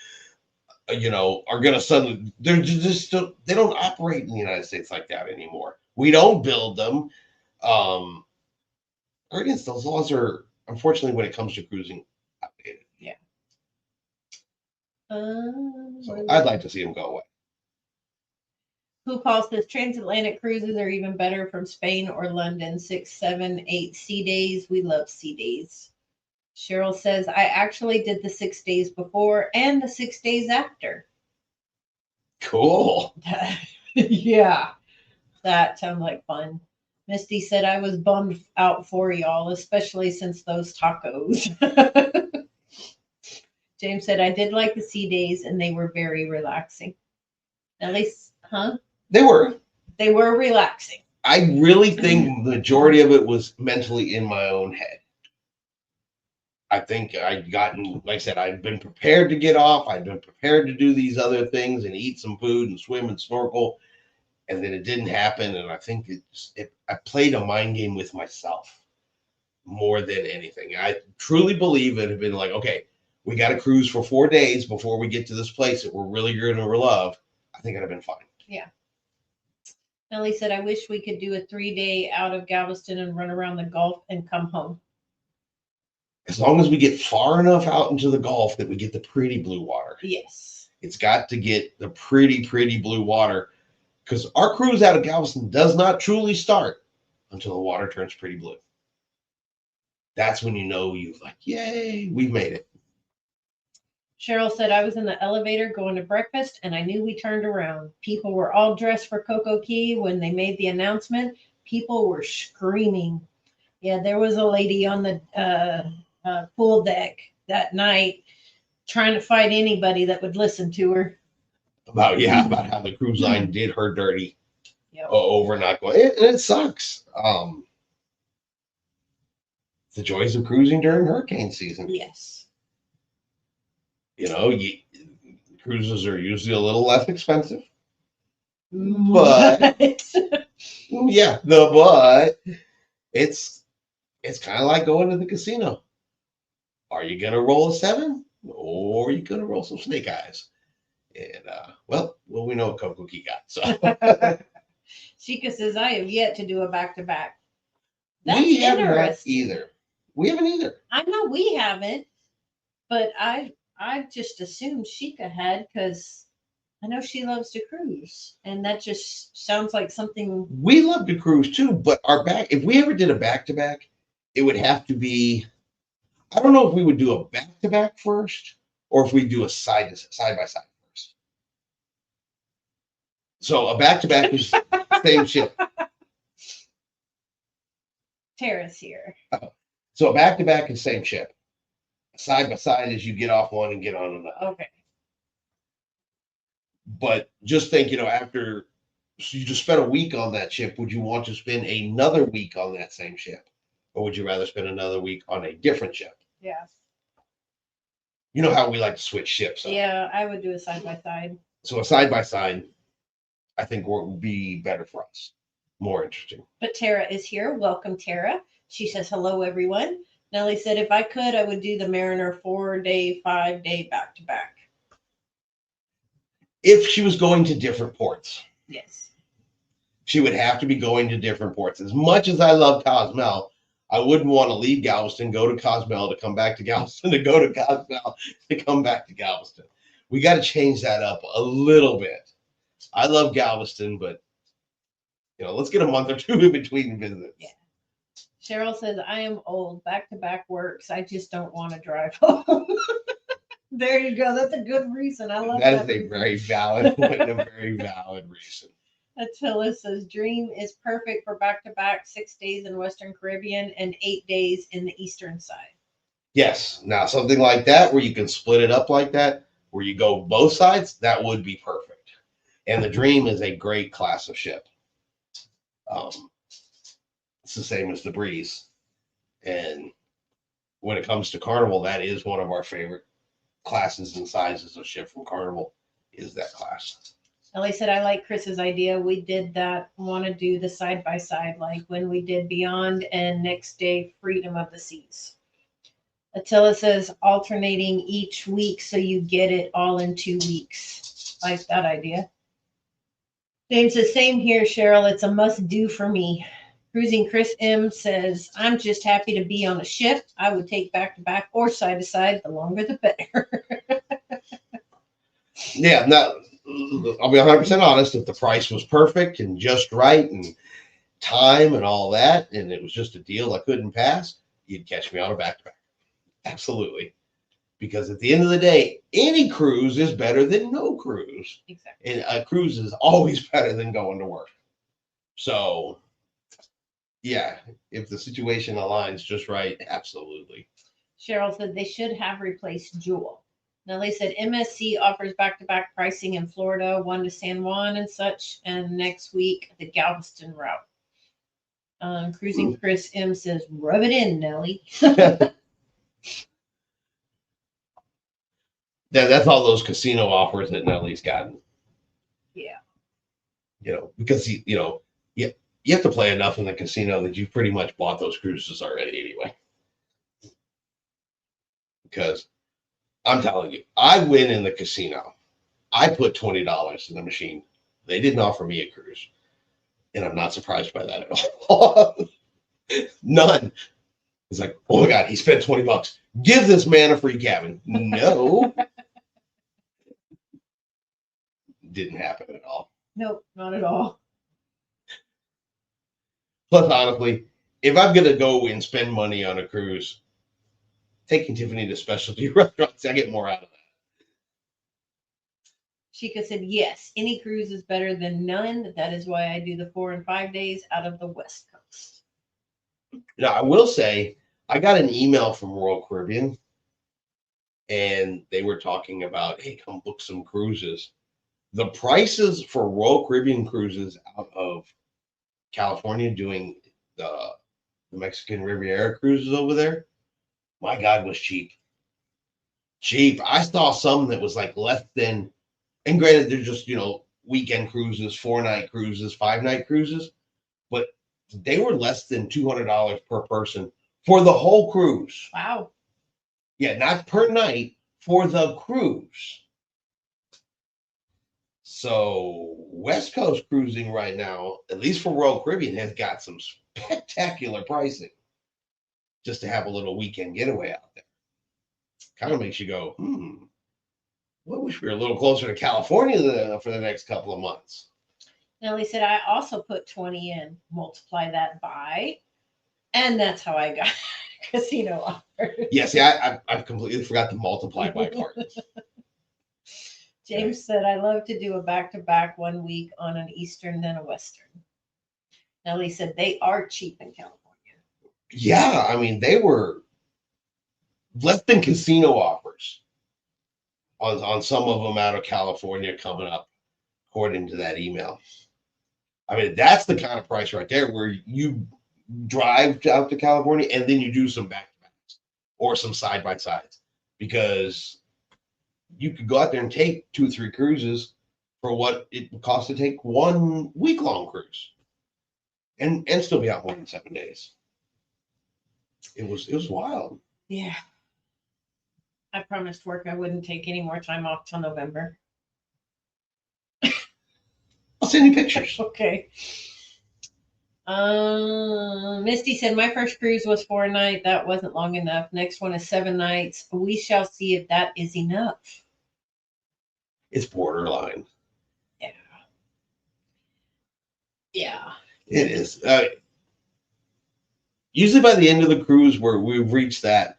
are going to suddenly, they don't operate in the United States like that anymore. We don't build them. Or it is, those laws are, unfortunately, when it comes to cruising, outdated. Yeah. So I'd like to see them go away. Who Paul says transatlantic cruises are even better from Spain or London. 6, 7, 8 sea days. We love sea days. Cheryl says, I actually did the 6 days before and the 6 days after. Cool. Yeah, that sounds like fun. Misty said, I was bummed out for y'all, especially since those tacos. James said, I did like the sea days and they were very relaxing. At least, huh? They were relaxing. I really think the majority of it was mentally in my own head. I think I'd gotten, like I said, I'd been prepared to get off. I'd been prepared to do these other things and eat some food and swim and snorkel. And then it didn't happen. And I think I played a mind game with myself more than anything. I truly believe it had been like, okay, we got to cruise for 4 days before we get to this place that we're really going to love. I think I'd have been fine. Yeah. Nellie said, I wish we could do a 3-day out of Galveston and run around the Gulf and come home. As long as we get far enough out into the Gulf that we get the pretty blue water. Yes. It's got to get the pretty, pretty blue water, because our cruise out of Galveston does not truly start until the water turns pretty blue. That's when you know you've like, yay, we've made it. Cheryl said, I was in the elevator going to breakfast and I knew we turned around. People were all dressed for Coco Key. When they made the announcement, people were screaming. Yeah, there was a lady on the pool deck that night trying to fight anybody that would listen to her. About how the cruise line did her dirty. Yep. Over not going. And it sucks. The joys of cruising during hurricane season. Yes. Cruises are usually a little less expensive. But yeah, but it's kind of like going to the casino. Are you gonna roll a 7, or are you gonna roll some snake eyes? And well, we know what Coco Key got. So Sheikah says, I have yet to do a back-to-back. That's we have not interesting. either. We haven't either. I know we haven't, but I just assumed Sheikah had because I know she loves to cruise, and that just sounds like something. We love to cruise too, but if we ever did a back to back, it would have to be. I don't know if we would do a back to back first, or if we do a side by side first. So a back to back is same ship. Tara's here. So a back to back is same ship. Side by side is you get off one and get on another. Okay. But just think, after you just spent a week on that ship, would you want to spend another week on that same ship? Or would you rather spend another week on a different ship? Yeah. You know how we like to switch ships up. Yeah, I would do a side by side. So a side by side, I think would be better for us. More interesting. But Tara is here. Welcome, Tara. She says, hello, everyone. Nellie said, if I could, I would do the Mariner 4-day, 5-day back-to-back. If she was going to different ports. Yes. She would have to be going to different ports. As much as I love Cozumel, I wouldn't want to leave Galveston, go to Cozumel, to come back to Galveston, to go to Cozumel, to come back to Galveston. We got to change that up a little bit. I love Galveston, but let's get a month or two in between visits. Yeah. Cheryl says, I am old. Back-to-back works. I just don't want to drive home. There you go. That's a good reason. I love that. That is a very valid point, a very valid reason. Attila says, Dream is perfect for back-to-back 6 days in Western Caribbean and 8 days in the Eastern side. Yes. Now, something like that where you can split it up like that, where you go both sides, that would be perfect. And the Dream is a great class of ship. It's the same as the Breeze. And when it comes to Carnival, that is one of our favorite classes and sizes of ship from Carnival, is that class. Ellie said, I like Chris's idea. We did that, want to do the side by side, like when we did Beyond and next day Freedom of the Seas. Attila says, alternating each week so you get it all in 2 weeks. Like that idea. James says, same here, Cheryl. It's a must do for me. Cruising Chris M says, I'm just happy to be on a ship. I would take back to back or side to side. The longer, the better. Yeah, no, I'll be 100% honest. If the price was perfect and just right and time and all that, and it was just a deal I couldn't pass, you'd catch me on a back to back. Absolutely. Because at the end of the day, any cruise is better than no cruise. Exactly. And a cruise is always better than going to work. So, yeah, if the situation aligns just right, absolutely. Cheryl said they should have replaced Jewel. Nellie said MSC offers back-to-back pricing in Florida, one to San Juan and such, and next week the Galveston route. Cruising Chris M says, rub it in, Nellie. That's all those casino offers that Nellie's gotten. Yeah. Because you have to play enough in the casino that you've pretty much bought those cruises already anyway. Because I'm telling you, I win in the casino. I put $20 in the machine. They didn't offer me a cruise. And I'm not surprised by that at all. None. It's like, oh my God, he spent $20. Give this man a free cabin. No. Didn't happen at all. Nope, not at all. Plus, honestly, if I'm going to go and spend money on a cruise, taking Tiffany to specialty restaurants, I get more out of that. Sheikah said, yes, any cruise is better than none. That is why I do the 4 and 5 days out of the West Coast. Now, I will say, I got an email from Royal Caribbean, and they were talking about, hey, come book some cruises. The prices for Royal Caribbean cruises out of California doing the Mexican Riviera cruises over there, my God, was cheap. Cheap. I saw some that was like less than, and granted, they're just, weekend cruises, 4-night cruises, 5-night cruises, but they were less than $200 per person for the whole cruise. Wow. Yeah, not per night, for the cruise. So West Coast cruising right now, at least for Royal Caribbean, has got some spectacular pricing just to have a little weekend getaway out there. Kind of makes you go, I wish we were a little closer to California for the next couple of months. Nellie said, I also put 20 in, multiply that by, and that's how I got casino offers. Yeah, see, I completely forgot to multiply by part. James said, I love to do a back-to-back 1 week on an Eastern, then a Western. Nellie said, they are cheap in California. Yeah, I mean, they were less than casino offers on some of them out of California coming up, according to that email. I mean, that's the kind of price right there where you drive out to California and then you do some back-to-backs or some side-by-sides, because you could go out there and take 2-3 cruises for what it would cost to take 1 week-long cruise and still be out more than 7 days. It was wild. Yeah. I promised work I wouldn't take any more time off till November. I'll send you pictures. Okay. Misty said, my first cruise was 4 nights. That wasn't long enough. Next one is 7 nights. We shall see if that is enough. It's borderline. Yeah. Yeah. It is. Usually by the end of the cruise, where we've reached that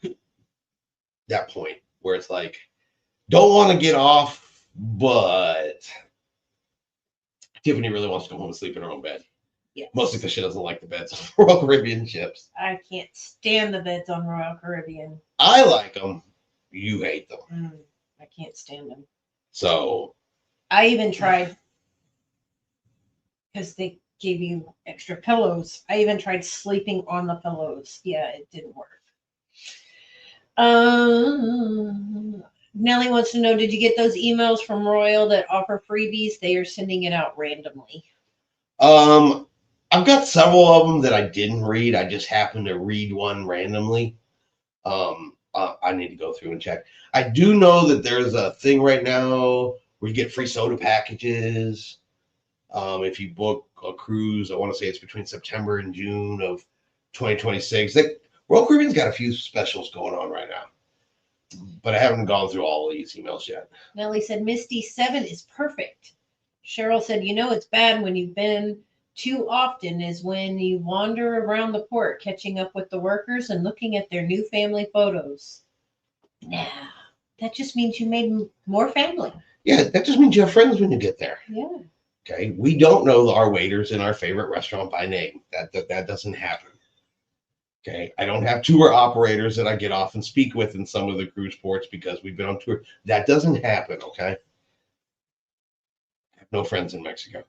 point where it's like, don't want to get off, but Tiffany really wants to go home and sleep in her own bed. Yes. Mostly because she doesn't like the beds on Royal Caribbean ships. I can't stand the beds on Royal Caribbean. I like them. You hate them. I can't stand them. So I even tried, because they gave you extra pillows. I even tried sleeping on the pillows. Yeah, it didn't work. Nellie wants to know, did you get those emails from Royal that offer freebies? They are sending it out randomly. I've got several of them that I didn't read. I just happened to read one randomly. I need to go through and check. I do know that there's a thing right now where you get free soda packages. If you book a cruise, I want to say it's between September and June of 2026. Royal Caribbean's got a few specials going on right now, but I haven't gone through all of these emails yet. Nellie said, Misty, 7 is perfect. Cheryl said, it's bad when you've been too often is when you wander around the port, catching up with the workers and looking at their new family photos. Nah, that just means you made more family. Yeah, that just means you have friends when you get there. Yeah. Okay, we don't know our waiters in our favorite restaurant by name. That doesn't happen. Okay, I don't have tour operators that I get off and speak with in some of the cruise ports because we've been on tour. That doesn't happen. Okay, I have no friends in Mexico.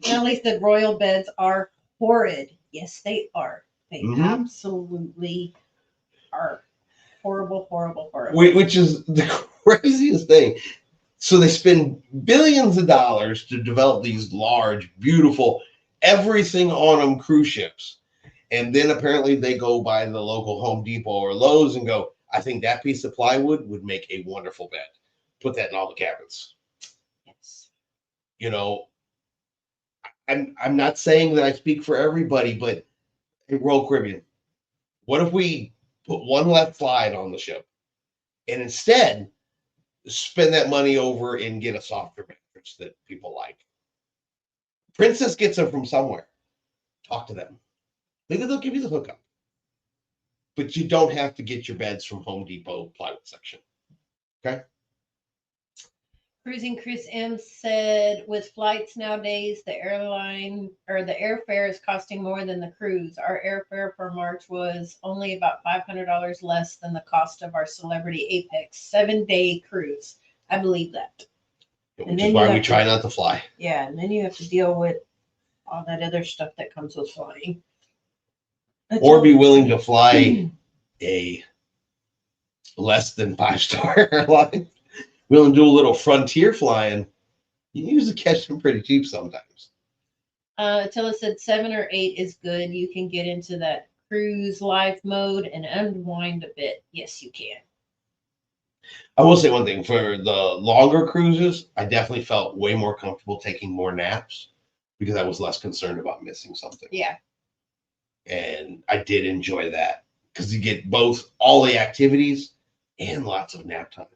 Nellie said royal beds are horrid. Yes, they are. They absolutely are horrible, horrible, horrible. Which is the craziest thing. So they spend billions of dollars to develop these large, beautiful, everything on them cruise ships. And then apparently they go by the local Home Depot or Lowe's and go, I think that piece of plywood would make a wonderful bed. Put that in all the cabins. Yes. I'm not saying that I speak for everybody, but in Royal Caribbean, what if we put one left slide on the ship and instead spend that money over and get a softer mattress that people like? Princess gets them from somewhere. Talk to them. Maybe they'll give you the hookup. But you don't have to get your beds from Home Depot plywood section. Okay? Cruising Chris M said, with flights nowadays, the airline or the airfare is costing more than the cruise. Our airfare for March was only about $500 less than the cost of our Celebrity Apex 7-day cruise. I believe that. Which is why we try not to fly. Yeah, and then you have to deal with all that other stuff that comes with flying. Or be willing to fly a less than 5-star airline. Willing to do a little frontier flying You usually catch them pretty cheap sometimes. Attila said 7 or 8 is good. You can get into that cruise life mode and unwind a bit. Yes, you can. I will say one thing for the longer cruises, I definitely felt way more comfortable taking more naps because I was less concerned about missing something. Yeah. And I did enjoy that because you get both all the activities and lots of nap time.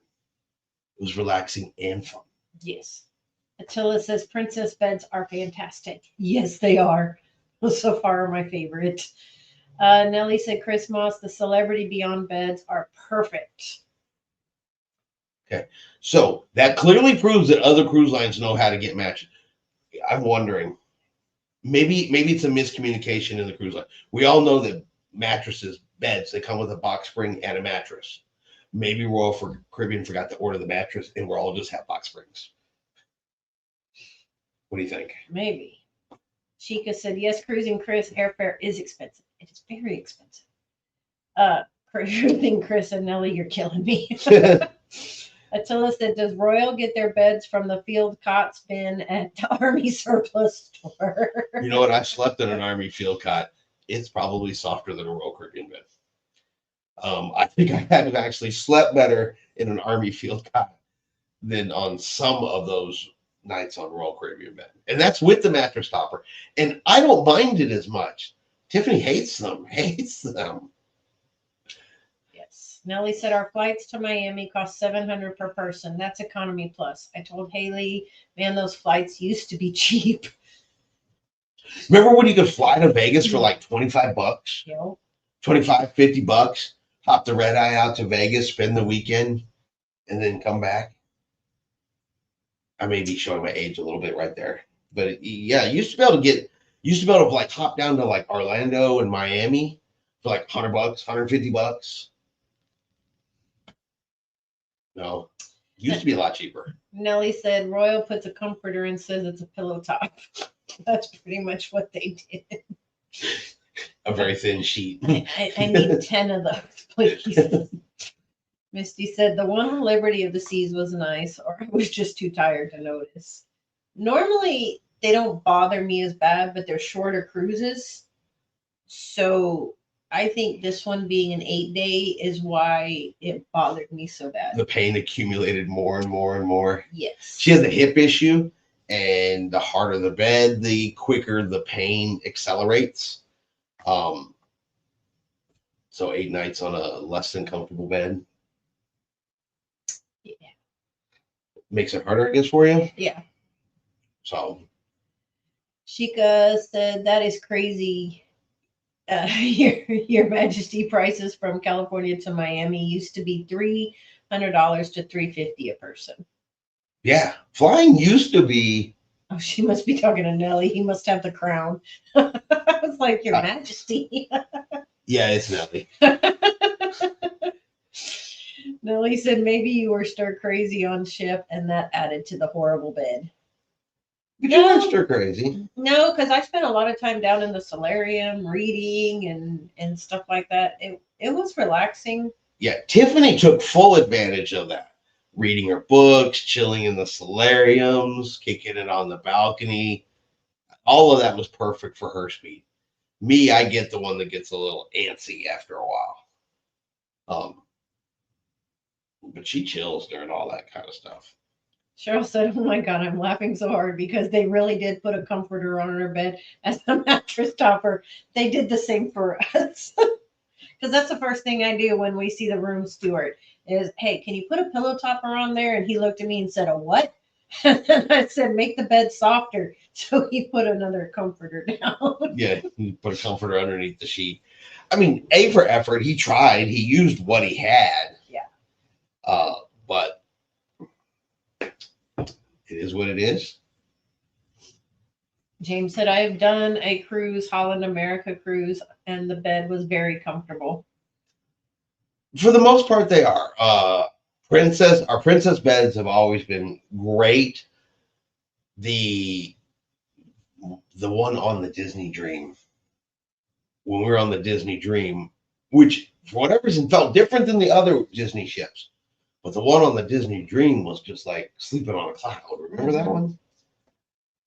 It was relaxing and fun. Yes. Attila says princess beds are fantastic. Yes, they are. So far, my favorite. Nellie said Chris Moss, the Celebrity Beyond beds are perfect. Okay. So that clearly proves that other cruise lines know how to get matches. I'm wondering, maybe it's a miscommunication in the cruise line. We all know that mattresses, beds, they come with a box spring and a mattress. Maybe Royal Caribbean forgot to order the mattress and we're all just have box springs. What do you think? Maybe. Chica said, yes, cruising Chris, airfare is expensive. It is very expensive. Chris and Nellie, you're killing me. Attila said, does Royal get their beds from the field cots bin at the Army surplus store? You know what? I slept in an Army field cot. It's probably softer than a Royal Caribbean bed. I think I have actually slept better in an Army field cot than on some of those nights on Royal Caribbean bed. And that's with the mattress topper. And I don't mind it as much. Tiffany hates them. Yes. Nellie said our flights to Miami cost $700 per person. That's economy plus. I told Haley, man, those flights used to be cheap. Remember when you could fly to Vegas for like $25? Yep. 25, $50, hop the red eye out to Vegas, spend the weekend, and then come back. I may be showing my age a little bit right there. But yeah, used to be able to like hop down to like Orlando and Miami for like $100, $150. No, used to be a lot cheaper. Nellie said Royal puts a comforter and says it's a pillow top. That's pretty much what they did. A very thin sheet. I need 10 of those, please. Misty said the one on Liberty of the Seas was nice, or I was just too tired to notice. Normally, they don't bother me as bad, but they're shorter cruises. So I think this one being an 8-day is why it bothered me so bad. The pain accumulated more and more and more. Yes. She has a hip issue, and the harder the bed, the quicker the pain accelerates. So 8 nights on a less than comfortable bed. Yeah. Makes it harder, I guess, for you. Yeah. So Shika said that is crazy. Your Majesty prices from California to Miami used to be $300 to $350 a person. yeah, flying used to be. Oh, she must be talking to Nellie. He must have the crown. I was like, Your Majesty. Yeah, it's Nelly. Nellie said maybe you were stir crazy on ship, and that added to the horrible bed. But you weren't stir crazy. No, because I spent a lot of time down in the solarium reading and stuff like that. It was relaxing. Yeah, Tiffany took full advantage of that. Reading her books, chilling in the solariums, kicking it on the balcony. All of that was perfect for her speed. Me, I get the one that gets a little antsy after a while. But she chills during all that kind of stuff. Cheryl said, oh my God, I'm laughing so hard because they really did put a comforter on her bed as a mattress topper. They did the same for us. Because that's the first thing I do when we see the room steward is, hey, can you put a pillow topper on there? And he looked at me and said, a what? And then I said, make the bed softer. So he put another comforter down. Yeah, he put a comforter underneath the sheet. I mean, A for effort. He tried. He used what he had. Yeah. But it is what it is. James said, I've done a cruise, Holland America cruise, and the bed was very comfortable. For the most part, they are. Our princess beds have always been great. The one on the Disney Dream, when we were on the Disney Dream, which for whatever reason felt different than the other Disney ships, but the one on the Disney Dream was just like sleeping on a cloud. Remember that one?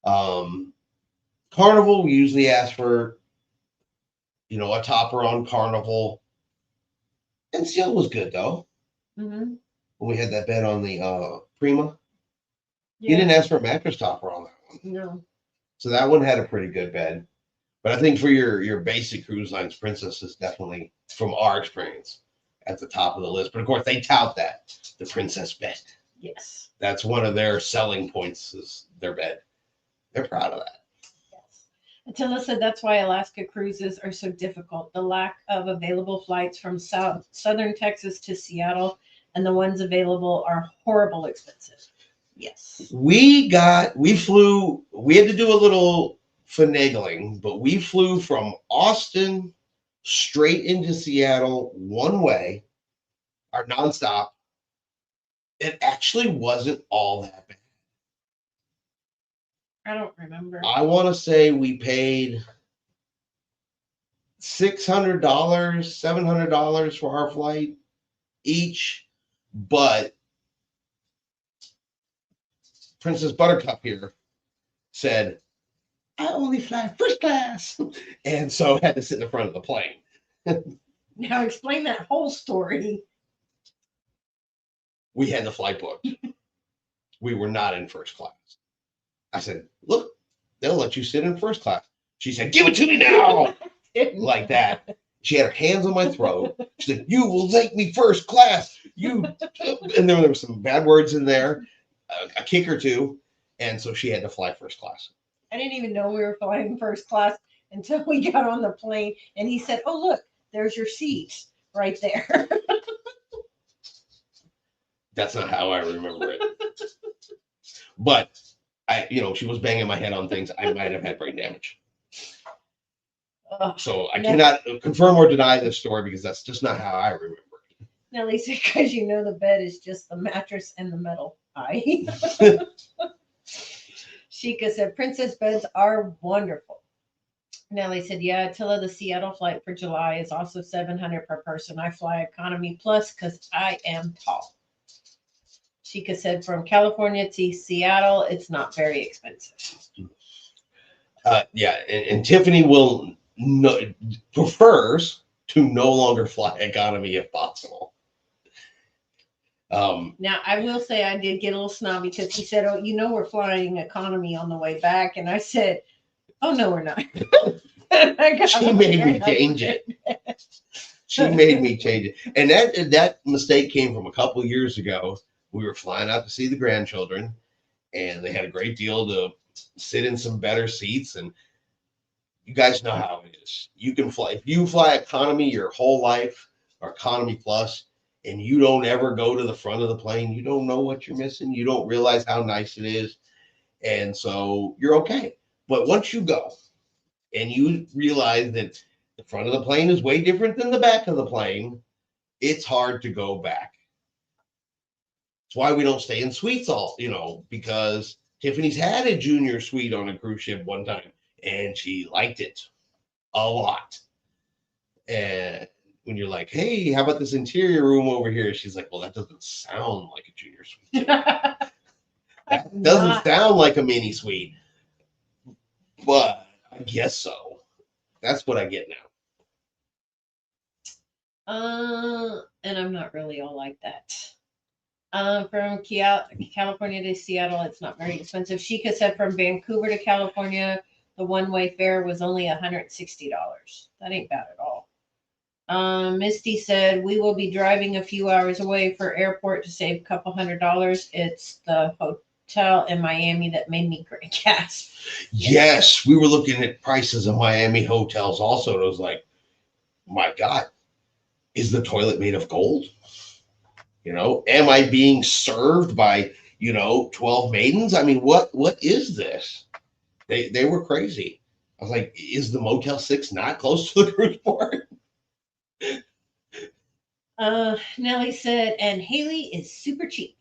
Carnival, we usually ask for, a topper on Carnival. And Seal was good though. Mm-hmm. When we had that bed on the Prima, you Yeah. didn't ask for a mattress topper on that one. No. So that one had a pretty good bed. But I think for your basic cruise lines, Princess is definitely, from our experience, at the top of the list. But of course, they tout that the Princess bed. Yes. That's one of their selling points is their bed. They're proud of that. Yes. Attila said that's why Alaska cruises are so difficult. The lack of available flights from southern Texas to Seattle, and the ones available are horrible expensive. Yes. We flew, we had to do a little finagling, but we flew from Austin straight into Seattle one way, our nonstop. It actually wasn't all that bad. I don't remember. I want to say we paid $600, $700 for our flight each, but Princess Buttercup here said, I only fly first class. And so had to sit in the front of the plane. Now explain that whole story. We had the flight booked. We were not in first class. I said, look, they'll let you sit in first class. She said, give it to me now. Like that. She had her hands on my throat. She said, you will take me first class. You, and there were some bad words in there, a kick or two. And so she had to fly first class. I didn't even know we were flying first class until we got on the plane. And he said, oh, look, there's your seats right there. That's not how I remember it. But she was banging my head on things. I might have had brain damage. So I cannot confirm or deny this story because that's just not how I remember it. Now, Lisa, because the bed is just the mattress and the metal eye. Sheikah said, Princess beds are wonderful. Nellie said, yeah, Attila, the Seattle flight for July is also $700 per person. I fly economy plus because I am tall. Sheikah said, from California to Seattle, it's not very expensive. Yeah, and Tiffany prefers to no longer fly economy if possible. Now, I will say I did get a little snobby because he said, oh, we're flying economy on the way back. And I said, oh, no, we're not. She made me change it. She made me change it. And that mistake came from a couple of years ago. We were flying out to see the grandchildren, and they had a great deal to sit in some better seats. And you guys know how it is. You can fly, if you fly economy your whole life or economy plus, and you don't ever go to the front of the plane, you don't know what you're missing. You don't realize how nice it is. And so you're okay. But once you go and you realize that the front of the plane is way different than the back of the plane, it's hard to go back. That's why we don't stay in suites because Tiffany's had a junior suite on a cruise ship one time and she liked it a lot. And when you're like, hey, how about this interior room over here? She's like, well, that doesn't sound like a junior suite. That doesn't sound like a mini suite. But I guess so. That's what I get now. And I'm not really all like that. From California to Seattle, it's not very expensive. Sheikah said from Vancouver to California, the one-way fare was only $160. That ain't bad at all. Misty said, we will be driving a few hours away for airport to save a couple $100. It's the hotel in Miami that made me gasp. Yes, we were looking at prices of Miami hotels also. And I was like, my God, is the toilet made of gold? Am I being served by, 12 maidens? I mean, what is this? They were crazy. I was like, is the Motel 6 not close to the cruise port? Nellie said, and Haley is super cheap.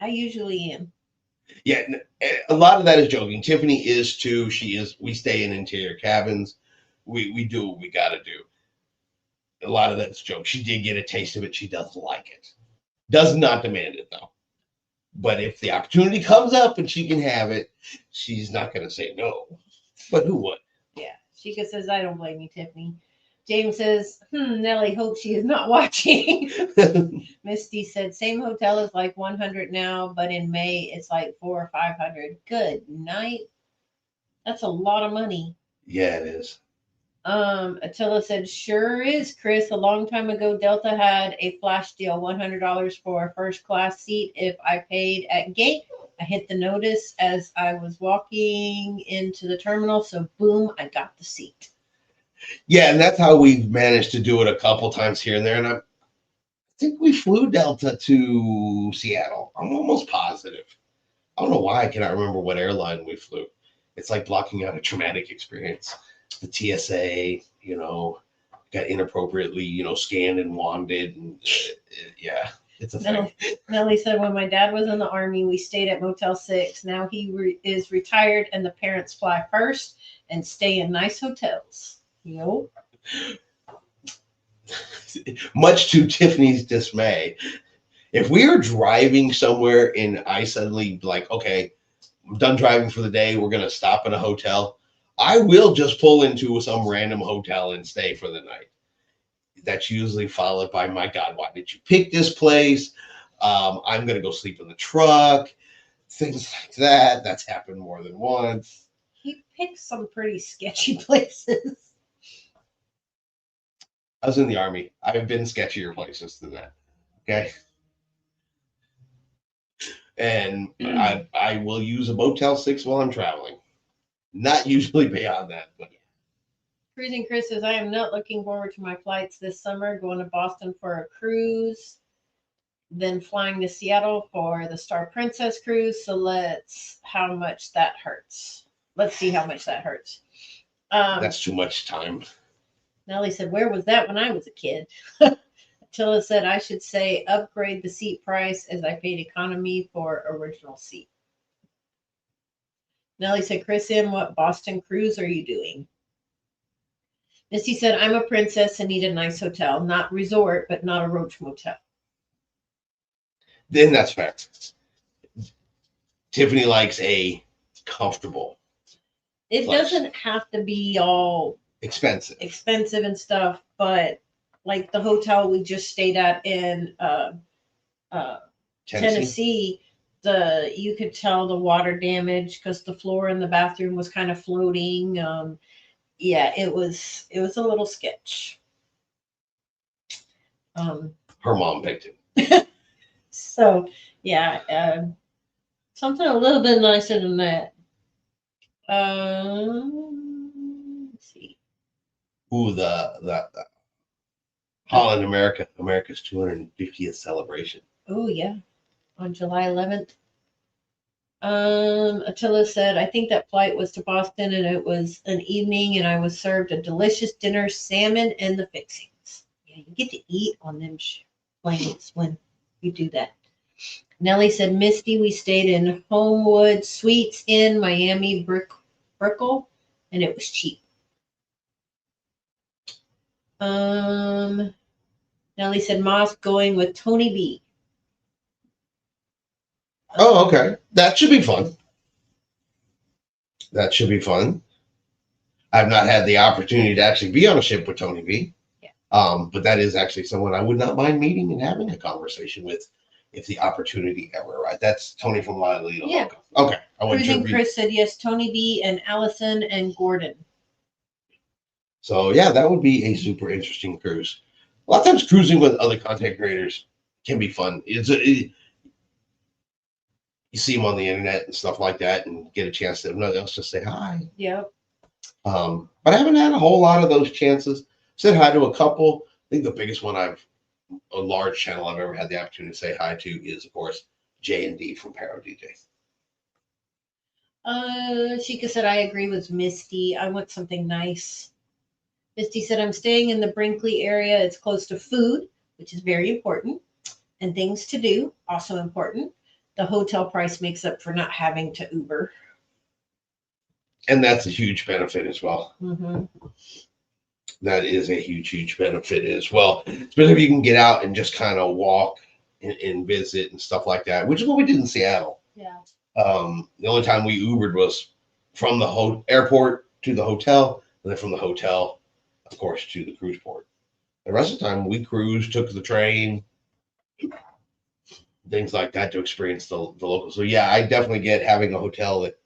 I usually am. Yeah, a lot of that is joking. Tiffany is too. We stay in interior cabins. We do what we got to do. A lot of that's joke. She did get a taste of it. She doesn't like it. Does not demand it though. But if the opportunity comes up and she can have it, she's not going to say no. But who would? Yeah. Sheikah says, I don't blame you, Tiffany. James says, Nellie hopes she is not watching. Misty said, same hotel is like 100 now, but in May it's like 400 or 500. Good night. That's a lot of money. Yeah, it is. Attila said, sure is, Chris. A long time ago, Delta had a flash deal, $100 for a first class seat. If I paid at gate, I hit the notice as I was walking into the terminal. So boom, I got the seat. Yeah, and that's how we've managed to do it a couple times here and there. And I think we flew Delta to Seattle. I'm almost positive. I don't know why I cannot remember what airline we flew. It's like blocking out a traumatic experience. The TSA, got inappropriately, scanned and wanded. And yeah, it's a thing. Nellie said, when my dad was in the Army, we stayed at Motel 6. Now he is retired and the parents fly first and stay in nice hotels. Nope. Much to Tiffany's dismay, if we are driving somewhere and I suddenly like, okay, I'm done driving for the day, we're going to stop in a hotel, I will just pull into some random hotel and stay for the night. That's usually followed by, my God, why did you pick this place? I'm going to go sleep in the truck. Things like that. That's happened more than once. He picked some pretty sketchy places. I was in the Army. I've been sketchier places than that. Okay. And I will use a Motel 6 while I'm traveling. Not usually beyond that, but Cruising Chris says, I am not looking forward to my flights this summer, going to Boston for a cruise, then flying to Seattle for the Star Princess cruise. So how much that hurts. Let's see how much that hurts. That's too much time. Nellie said, where was that when I was a kid? Attila said, I should say upgrade the seat price as I paid economy for original seat. Nellie said, Chris M., what Boston cruise are you doing? Misty said, I'm a princess and need a nice hotel. Not resort, but not a roach motel. Then that's fair. Tiffany likes a comfortable. It doesn't have to be all expensive and stuff, but like the hotel we just stayed at in Tennessee, you could tell the water damage because the floor in the bathroom was kind of floating. Yeah, it was a little sketch. Her mom picked it. So yeah, something a little bit nicer than that. Let's see. Ooh, the Holland America's 250th celebration. Oh yeah, on July 11th. Attila said, I think that flight was to Boston and it was an evening and I was served a delicious dinner, salmon and the fixings. Yeah, you get to eat on them planes when you do that. Nellie said, Misty, we stayed in Homewood Suites in Miami Brickell and it was cheap. Nellie said, Moss going with Tony B. Oh, okay. That should be fun. I've not had the opportunity to actually be on a ship with Tony B. Yeah. But that is actually someone I would not mind meeting and having a conversation with if the opportunity ever arrived. That's Tony from Lily. Yeah. Okay. Chris said yes, Tony B and Allison and Gordon. So yeah, that would be a super interesting cruise. A lot of times cruising with other content creators can be fun. You see them on the internet and stuff like that and get a chance to, let's just say hi. Yep. But I haven't had a whole lot of those chances. Said hi to a couple. I think the biggest one a large channel I've ever had the opportunity to say hi to is, of course, J&D from Paro DJ. Sheikah said, I agree with Misty. I want something nice. Misty said, I'm staying in the Brinkley area. It's close to food, which is very important, and things to do, also important. The hotel price makes up for not having to Uber. And that's a huge benefit as well. Mm-hmm. That is a huge benefit as well. Especially if you can get out and just kind of walk and visit and stuff like that, which is what we did in Seattle. Yeah. The only time we Ubered was from the airport to the hotel, and then from the hotel, of course, to the cruise port. The rest of the time, we cruised, took the train, things like that to experience the local. So yeah, I definitely get having a hotel that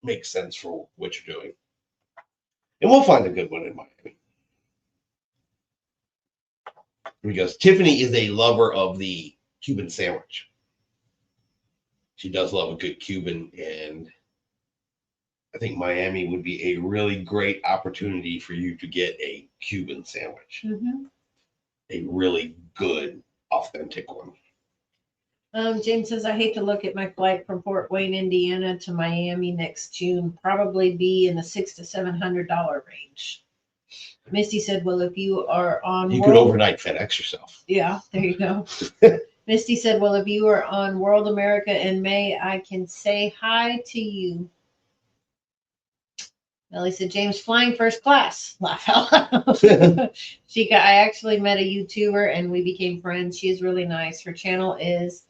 makes sense for what you're doing, and we'll find a good one in Miami because Tiffany is a lover of the Cuban sandwich. She does love a good Cuban, and I think Miami would be a really great opportunity for you to get a Cuban sandwich, a really good, authentic one. James says, I hate to look at my flight from Fort Wayne, Indiana to Miami next June. Probably be in the $600 to $700 range. Misty said, well, if you are on You could overnight FedEx yourself. Yeah, there you go. Misty said, well, if you are on World America in May, I can say hi to you. Melly said, James flying first class. Laugh out loud. I actually met a YouTuber and we became friends. She is really nice. Her channel is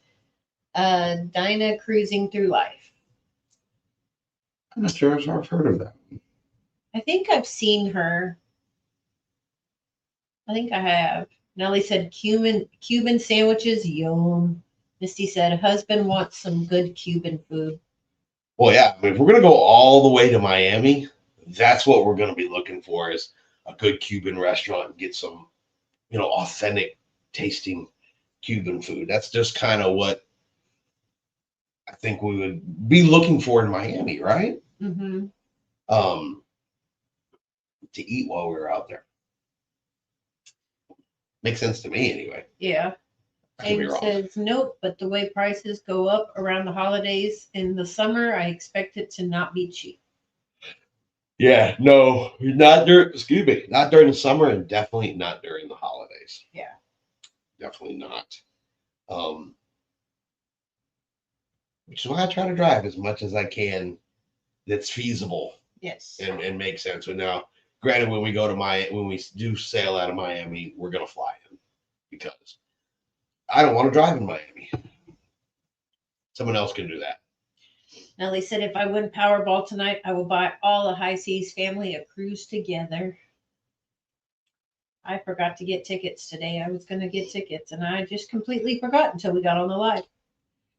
Dinah Cruising Through Life. I'm not sure if I've heard of that. I think I've seen her. I think I have. Nellie said Cuban sandwiches, yum. Misty said husband wants some good Cuban food. Well, yeah, I mean, if we're gonna go all the way to Miami, that's what we're gonna be looking for is a good Cuban restaurant and get some, authentic tasting Cuban food. That's just kind of what I think we would be looking for in Miami, right? Mm-hmm. To eat while we were out there. Makes sense to me anyway. Yeah. James says, nope, but the way prices go up around the holidays in the summer, I expect it to not be cheap. Yeah, no, not during the summer and definitely not during the holidays. Yeah. Definitely not. Which is why I try to drive as much as I can that's feasible. Yes. And makes sense. But now, granted, when we do sail out of Miami, we're gonna fly in because I don't want to drive in Miami. Someone else can do that. Nellie said, if I win Powerball tonight, I will buy all the High Seas family a cruise together. I forgot to get tickets today. I was going to get tickets and I just completely forgot until we got on the live.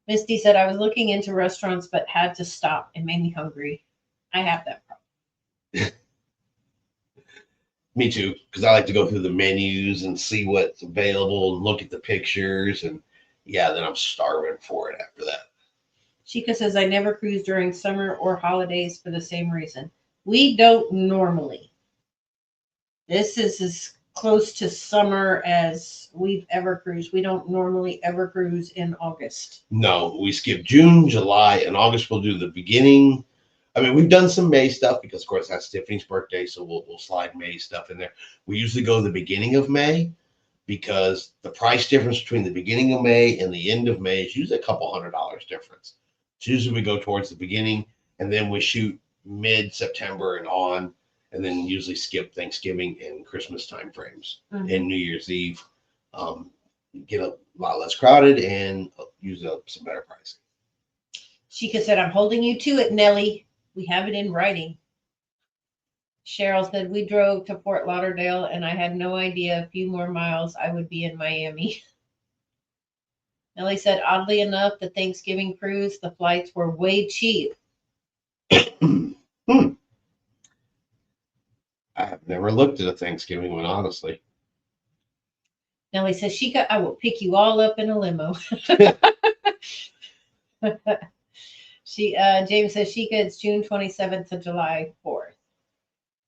Misty said, I was looking into restaurants but had to stop. It made me hungry. I have that problem. Me too, because I like to go through the menus and see what's available and look at the pictures. And yeah, then I'm starving for it after that. Chica says, I never cruise during summer or holidays for the same reason. We don't normally. This is as close to summer as we've ever cruised. We don't normally ever cruise in August. No, we skip June, July, and August. We'll do the beginning. I mean, we've done some May stuff because, of course, that's Tiffany's birthday, so we'll slide May stuff in there. We usually go the beginning of May because the price difference between the beginning of May and the end of May is usually a couple $100 difference. So usually we go towards the beginning, and then we shoot mid-September and on, and then usually skip Thanksgiving and Christmas time frames and New Year's Eve. Get a lot less crowded and use up some better pricing. Chica said, I'm holding you to it, Nellie. We have it in writing. Cheryl said, we drove to Fort Lauderdale and I had no idea a few more miles I would be in Miami. Nellie said, oddly enough, the Thanksgiving cruise, the flights were way cheap. I have never looked at a Thanksgiving one, honestly. Nellie says, Chica, I will pick you all up in a limo. James says, Chica, it's June 27th to July 4th.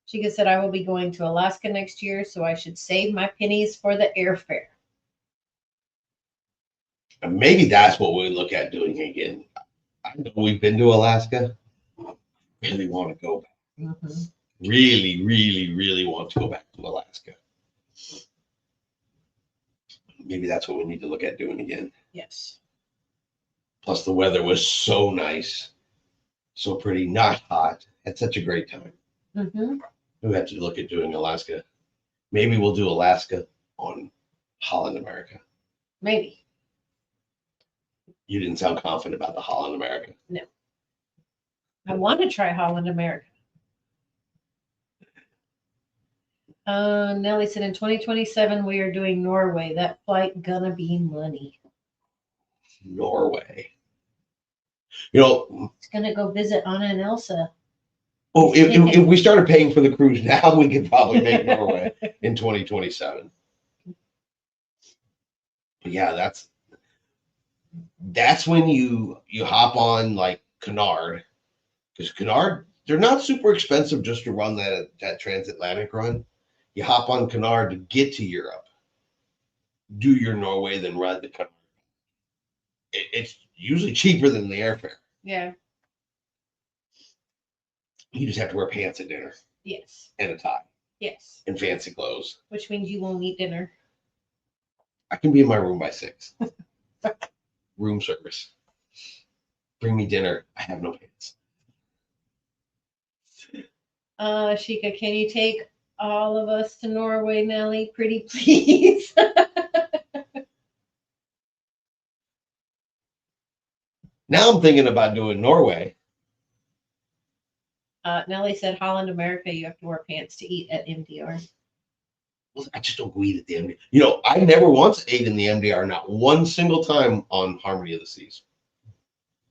Chica said, I will be going to Alaska next year, so I should save my pennies for the airfare. And maybe that's what we look at doing again. I know we've been to Alaska. Really want to go back. Mm-hmm. Really, really, really want to go back to Alaska. Maybe that's what we need to look at doing again. Yes. Plus, the weather was so nice, so pretty, not hot. Had such a great time. Mm-hmm. We have to look at doing Alaska. Maybe we'll do Alaska on Holland America. Maybe. You didn't sound confident about the Holland America. No. I want to try Holland America. Nellie said in 2027 we are doing Norway. That flight gonna be money. Norway. You know, It's gonna go visit Anna and Elsa. oh, if we started paying for the cruise now, we could probably make Norway in 2027. But yeah, that's when you hop on like Cunard, because Cunard, they're not super expensive just to run that transatlantic run. You hop on Cunard to get to Europe, do your Norway, then ride the Cunard. It's usually cheaper than the airfare. Yeah. You just have to wear pants at dinner. Yes. And a tie. Yes. And fancy clothes. Which means you won't eat dinner. I can be in my room by 6. Room service. Bring me dinner. I have no pants. Shika, can you take all of us to Norway, Nellie? Pretty please. Now I'm thinking about doing Norway. Nellie said Holland America, you have to wear pants to eat at MDR. Well, I just don't go eat at the MDR. You know, I never once ate in the MDR, not one single time on Harmony of the Seas.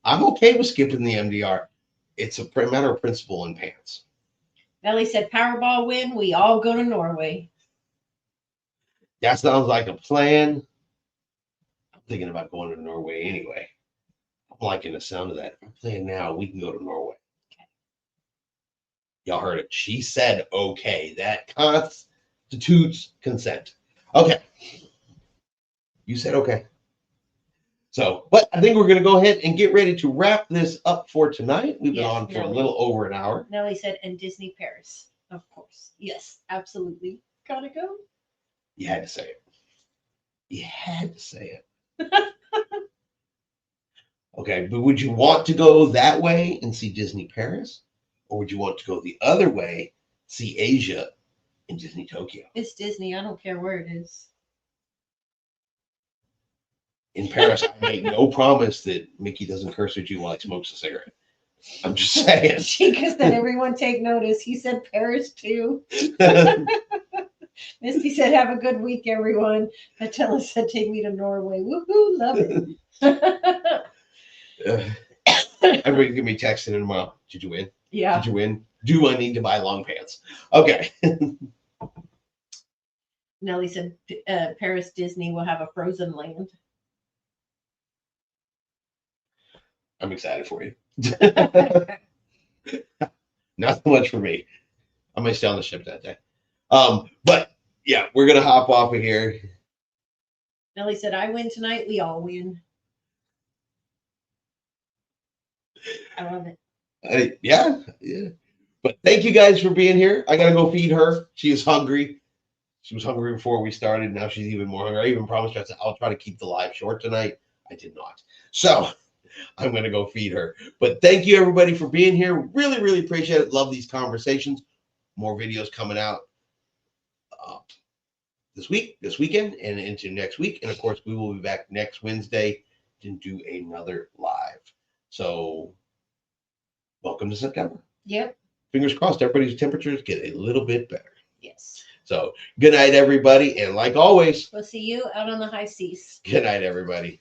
I'm okay with skipping the MDR. It's a matter of principle in pants. Nellie said Powerball win, we all go to Norway. That sounds like a plan. I'm thinking about going to Norway anyway. I'm liking the sound of that. If I'm playing now, we can go to Norway. Okay. Y'all heard it. She said okay. That constitutes consent. Okay. You said okay. So, but I think we're going to go ahead and get ready to wrap this up for tonight. We've been on for a little over an hour. Nellie said, and Disney Paris, of course. Yes, absolutely. Gotta go. You had to say it. You had to say it. Okay, but would you want to go that way and see Disney Paris? Or would you want to go the other way, see Asia and Disney Tokyo? It's Disney. I don't care where it is. In Paris, I make no promise that Mickey doesn't curse at you while he smokes a cigarette. I'm just saying. Chica said, everyone take notice. He said Paris too. Misty said, have a good week, everyone. Attila said, take me to Norway. Woohoo, love it. Everybody's gonna be texting in tomorrow. Did you win? Yeah. Did you win? Do I need to buy long pants? Okay. Nellie said Paris Disney will have a frozen land. I'm excited for you. Not so much for me. I might stay on the ship that day. But yeah, we're gonna hop off of here. Nellie said, I win tonight, we all win. I love it. Yeah. But thank you guys for being here. I gotta go feed her. She is hungry. She was hungry before we started. Now she's even more hungry. I even promised her I'll try to keep the live short tonight. I did not. So I'm gonna go feed her. But thank you everybody for being here. Really, really appreciate it. Love these conversations. More videos coming out this weekend, and into next week. And of course, we will be back next Wednesday to do another live. So welcome to September. Yep. Fingers crossed everybody's temperatures get a little bit better. Yes. So good night, everybody. And like always, We'll see you out on the high seas. good night, everybody.